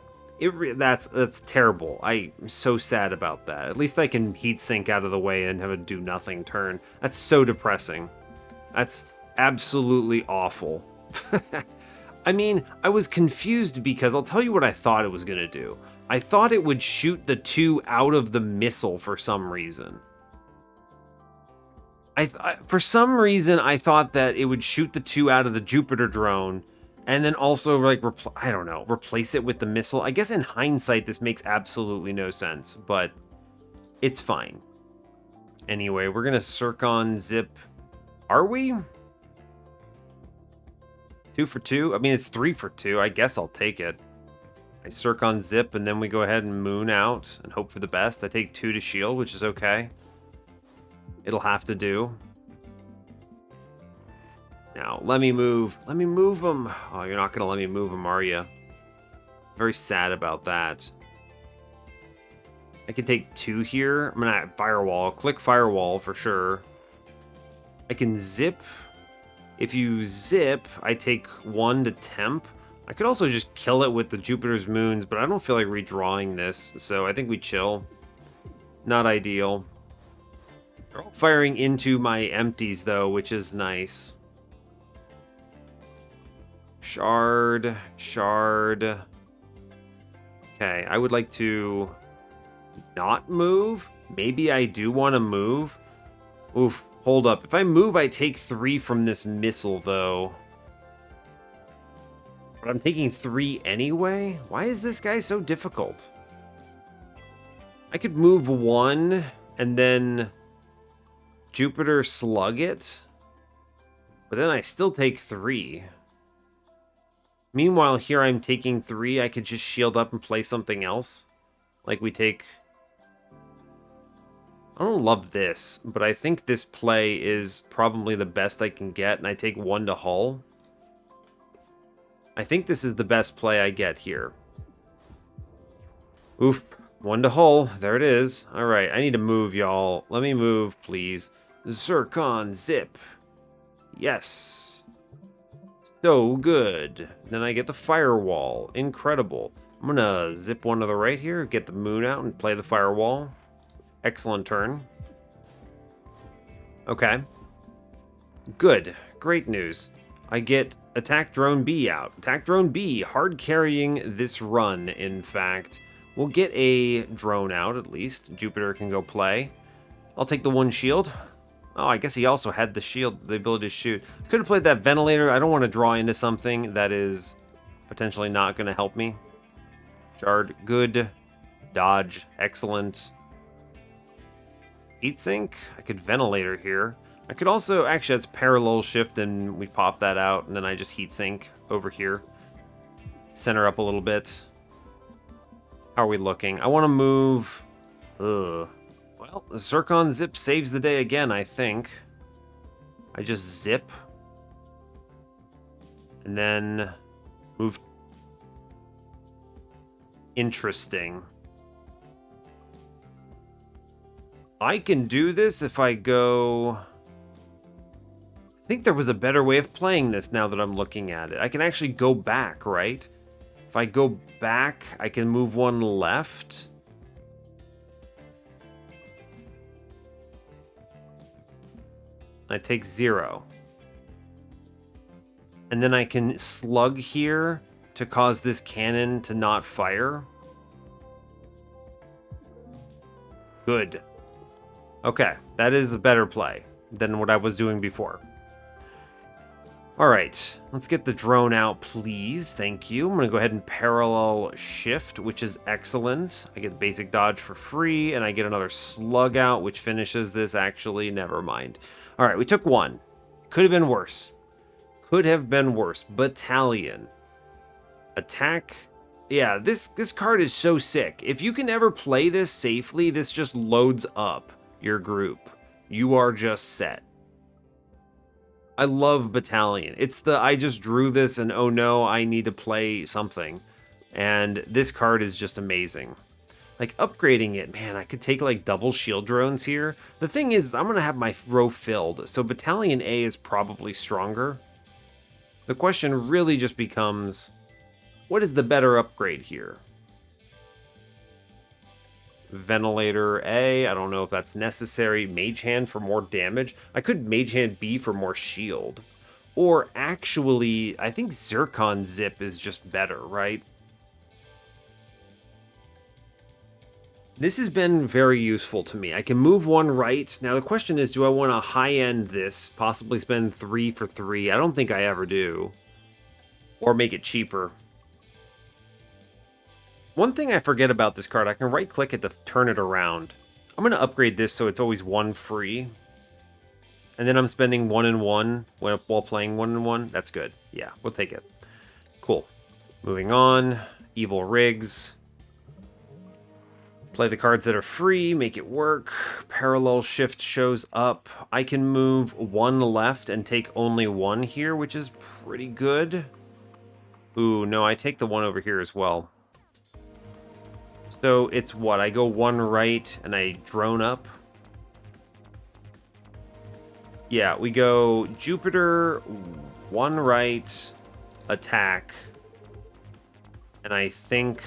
that's terrible. I'm so sad about that. At least I can heat sink out of the way and have a do-nothing turn. That's so depressing. That's absolutely awful. I mean, I was confused because I'll tell you what I thought it was going to do. I thought it would shoot the 2 out of the missile for some reason. For some reason, I thought that it would shoot the 2 out of the Jupiter drone, and then also, like, I don't know, replace it with the missile. I guess in hindsight, this makes absolutely no sense, but it's fine. Anyway, we're gonna Zircon Zip. Are we? 2 for 2? I mean, it's 3 for 2. I guess I'll take it. I Zircon Zip, and then we go ahead and Moon out and hope for the best. I take 2 to shield, which is okay. It'll have to do. Now, let me move. Let me move them. Oh, you're not going to let me move them, are you? Very sad about that. I can take 2 here. I'm going to Firewall. Click Firewall for sure. I can Zip. If you Zip, I take 1 to Temp. I could also just kill it with the Jupiter's Moons, but I don't feel like redrawing this, so I think we chill. Not ideal. They're all firing into my empties, though, which is nice. Shard. Okay, I would like to not move. Maybe I do want to move. Oof, hold up. If I move, I take 3 from this missile, though. But I'm taking 3 anyway? Why is this guy so difficult? I could move 1 and then Jupiter slug it. But then I still take 3. Meanwhile, here I'm taking 3. I could just shield up and play something else. Like we take... I don't love this, but I think this play is probably the best I can get, and I take 1 to hull. I think this is the best play I get here. Oof. 1 to hull. There it is. Alright, I need to move, y'all. Let me move, please. Zircon zip. Yes. So good. Then I get the firewall. Incredible. I'm gonna zip 1 to the right here, get the moon out, and play the firewall. Excellent turn. Okay. Good. Great news. I get Attack Drone B out. Attack Drone B, hard carrying this run, in fact. We'll get a drone out, at least. Jupiter can go play. I'll take the 1 shield. Oh, I guess he also had the shield, the ability to shoot. Could have played that ventilator. I don't want to draw into something that is potentially not going to help me. Shard, good. Dodge, excellent. Heatsink, I could ventilator here. I could also, actually that's parallel shift and we pop that out and then I just heatsink over here. Center up a little bit. How are we looking? I want to move... Ugh. Well, the Zircon zip saves the day again, I think. I just zip. And then move... Interesting. I can do this if I go... I think there was a better way of playing this now that I'm looking at it. I can actually go back, right? If I go back, I can move 1 left. I take 0. And then I can slug here to cause this cannon to not fire. Good. Okay, that is a better play than what I was doing before. Alright, let's get the drone out, please. Thank you. I'm going to go ahead and parallel shift, which is excellent. I get basic dodge for free, and I get another slug out, which finishes this, actually. Never mind. Alright, we took 1. Could have been worse. Could have been worse. Battalion. Attack. Yeah, this card is so sick. If you can ever play this safely, this just loads up your group. You are just set. I love Battalion. It's the I just drew this and oh no, I need to play something. And this card is just amazing. Like upgrading it, man, I could take like double shield drones here. The thing is, I'm going to have my row filled, so Battalion A is probably stronger. The question really just becomes, what is the better upgrade here? Ventilator A, I don't know if that's necessary. Mage Hand for more damage. I could Mage Hand B for more shield. Or actually, I think Zircon Zip is just better, right? This has been very useful to me. I can move 1 right. Now the question is, do I want to high-end this? Possibly spend 3 for 3. I don't think I ever do. Or make it cheaper. One thing I forget about this card, I can right-click it to turn it around. I'm going to upgrade this so it's always 1 free. And then I'm spending 1 and 1 while playing 1 and 1. That's good. Yeah, we'll take it. Cool. Moving on. Evil Rigs. Play the cards that are free, make it work. Parallel shift shows up. I can move 1 left and take only 1 here, which is pretty good. Ooh, no, I take the 1 over here as well. So it's what? I go 1 right and I drone up. Yeah, we go Jupiter, 1 right, attack. And I think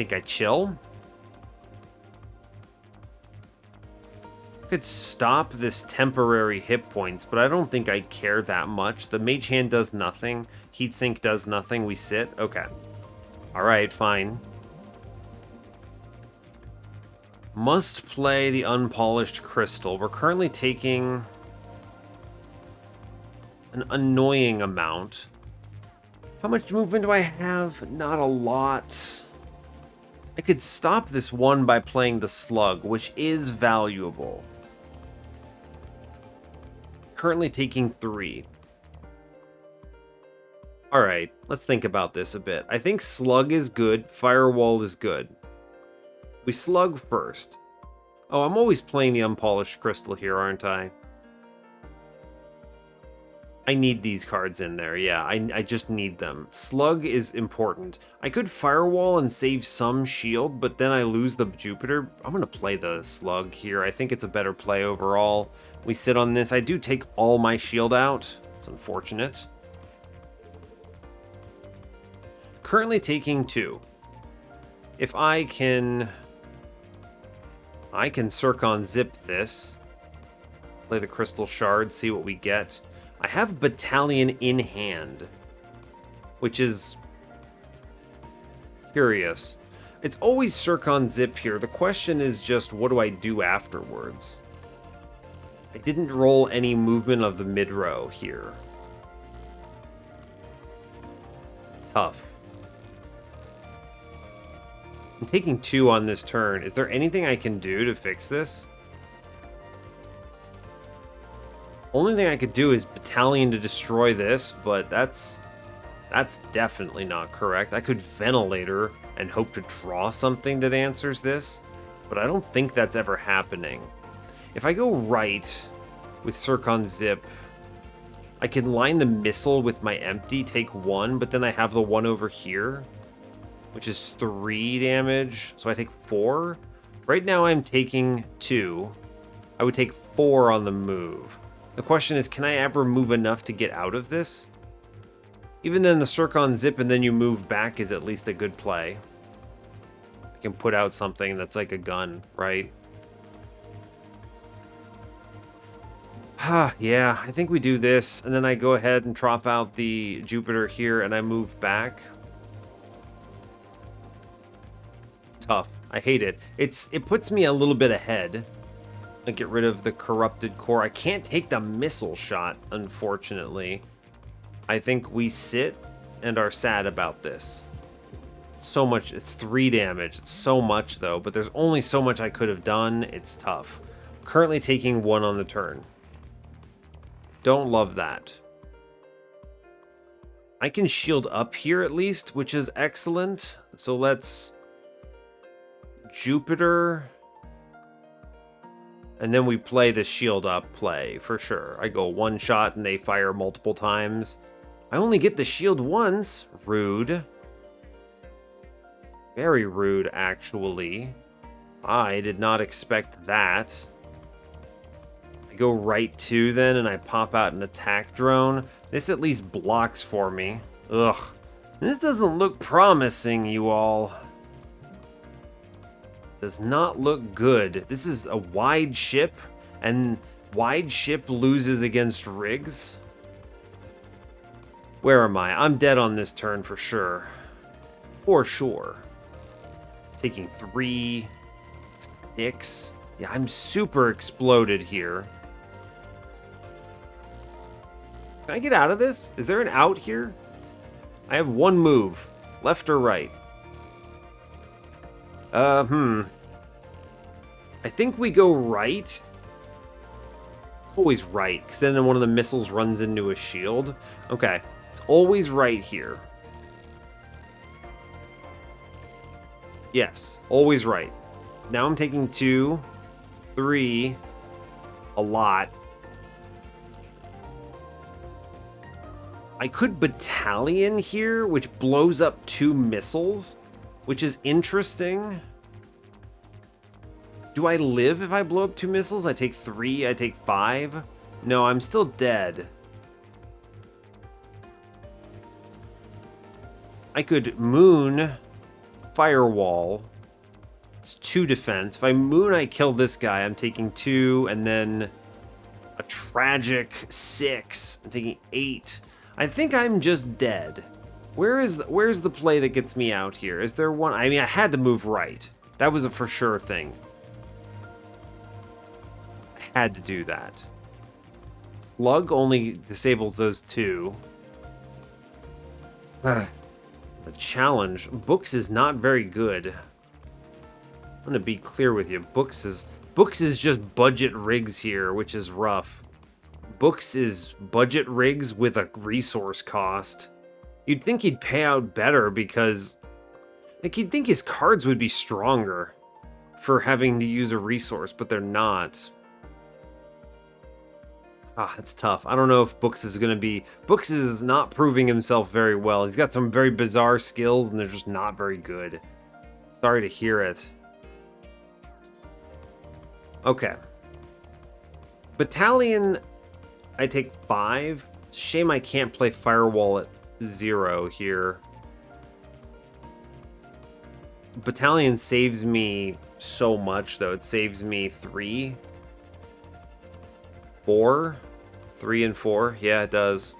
I chill. I could stop this temporary hit points, but I don't think I care that much. The Mage Hand does nothing. Heatsink does nothing. We sit. Okay. Alright, fine. Must play the Unpolished Crystal. We're currently taking an annoying amount. How much movement do I have? Not a lot. I could stop this 1 by playing the Slug, which is valuable. currently taking 3. Alright, let's think about this a bit. I think Slug is good, Firewall is good. We Slug first. Oh, I'm always playing the Unpolished Crystal here, aren't I? I need these cards in there, yeah, I just need them. Slug is important. I could Firewall and save some shield, but then I lose the Jupiter. I'm going to play the Slug here. I think it's a better play overall. We sit on this. I do take all my shield out. It's unfortunate. Currently taking 2. If I can Circon Zip this. Play the Crystal Shard, see what we get. I have Battalion in hand, which is curious. It's always Circon Zip here. The question is just, what do I do afterwards? I didn't roll any movement of the mid-row here. Tough. I'm taking 2 on this turn. Is there anything I can do to fix this? Only thing I could do is Battalion to destroy this, but that's definitely not correct. I could Ventilator and hope to draw something that answers this, but I don't think that's ever happening. If I go right with Circon Zip, I can line the missile with my empty, take 1, but then I have the 1 over here, which is 3 damage, so I take 4. Right now I'm taking 2. I would take 4 on the move. The question is, can I ever move enough to get out of this? Even then, the Circon Zip and then you move back is at least a good play. I can put out something that's like a gun, right? Yeah, I think we do this, and then I go ahead and drop out the Jupiter here, and I move back. Tough. I hate it. It puts me a little bit ahead. I get rid of the Corrupted Core. I can't take the missile shot, unfortunately. I think we sit and are sad about this. So much. It's 3 damage. It's so much, though, but there's only so much I could have done. It's tough. Currently taking 1 on the turn. Don't love that. I can shield up here at least, which is excellent. So let's Jupiter. And then we play the shield up play, for sure. I go 1 shot and they fire multiple times. I only get the shield once. Rude. Very rude, actually. I did not expect that. I go right 2 then, and I pop out an attack drone. This at least blocks for me. Ugh. This doesn't look promising, you all. Does not look good. This is a wide ship, and wide ship loses against rigs. Where am I? I'm dead on this turn for sure. For sure. Taking 3, 6. Yeah, I'm super exploded here. Can I get out of this? Is there an out here? I have 1 move. Left or right? I think we go right. Always right, because then one of the missiles runs into a shield. Okay, it's always right here. Yes, always right. Now I'm taking 2, 3, a lot. I could Battalion here, which blows up 2 missiles, which is interesting. Do I live if I blow up 2 missiles? I take 3, I take 5. No, I'm still dead. I could Moon, Firewall. It's 2 defense. If I Moon, I kill this guy. I'm taking 2, and then a tragic 6. I'm taking 8. I think I'm just dead. Where's the play that gets me out here? Is there one? I mean, I had to move right. That was a for sure thing. I had to do that. Slug only disables those 2. The challenge. Books is not very good. I'm gonna be clear with you. Books is just budget rigs here, which is rough. Books is budget rigs with a resource cost. You'd think he'd pay out better because, like, you'd think his cards would be stronger for having to use a resource, but they're not. It's tough. I don't know if Books is going to be... Books is not proving himself very well. He's got some very bizarre skills, and they're just not very good. Sorry to hear it. Okay. Battalion, I take 5. It's a shame I can't play Firewall at 0 here. Battalion saves me so much, though. It saves me 3, 4, 3 and 4. Yeah, it does.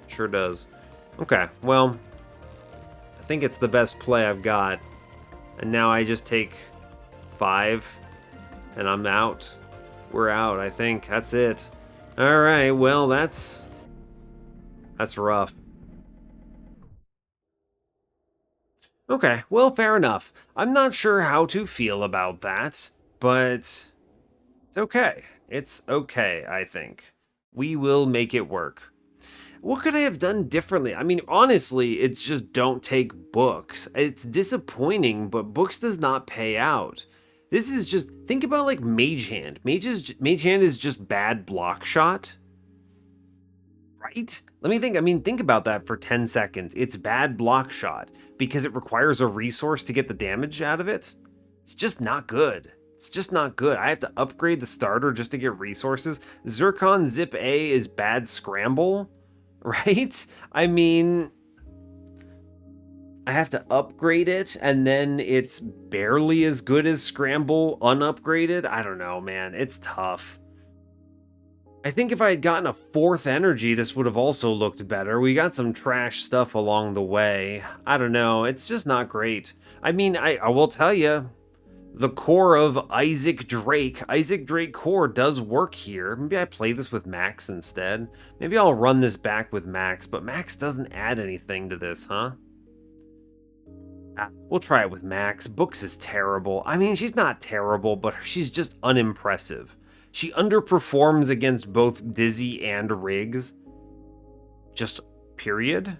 Sure does. Okay, well, I think it's the best play I've got. And now I just take 5, and I'm out. We're out, I think. That's it. Alright, well, that's rough. Okay, well, fair enough. I'm not sure how to feel about that, but it's okay. It's okay, I think. We will make it work. What could I have done differently? I mean, honestly, it's just don't take Books. It's disappointing, but Books does not pay out. This is just, think about like Mage Hand. Mage Hand is just bad block shot. Right? Let me think. I mean, think about that for 10 seconds. It's bad block shot because it requires a resource to get the damage out of it. It's just not good. It's just not good. I have to upgrade the starter just to get resources. Zircon Zip A is bad scramble, right? I mean, I have to upgrade it, and then it's barely as good as Scramble unupgraded. I don't know, man. It's tough. I think if I had gotten a 4th energy, this would have also looked better. We got some trash stuff along the way. I don't know. It's just not great. I mean, I will tell you, the core of Isaac Drake core does work here. Maybe I play this with Max instead. Maybe I'll run this back with Max, but Max doesn't add anything to this, huh? We'll try it with Max. Books is terrible. I mean, she's not terrible, but she's just unimpressive. She underperforms against both Dizzy and Riggs. Just period.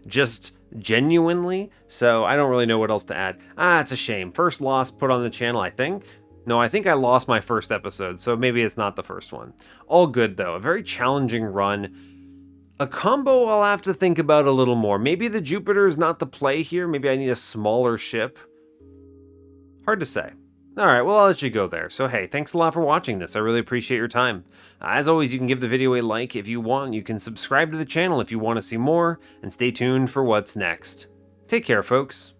Just genuinely. So I don't really know what else to add. It's a shame. First loss put on the channel, I think. No, I think I lost my first episode, so maybe it's not the first one. All good, though. A very challenging run. A combo I'll have to think about a little more. Maybe the Jupiter is not the play here. Maybe I need a smaller ship. Hard to say. Alright, well, I'll let you go there. So, hey, thanks a lot for watching this. I really appreciate your time. As always, you can give the video a like if you want. You can subscribe to the channel if you want to see more. And stay tuned for what's next. Take care, folks.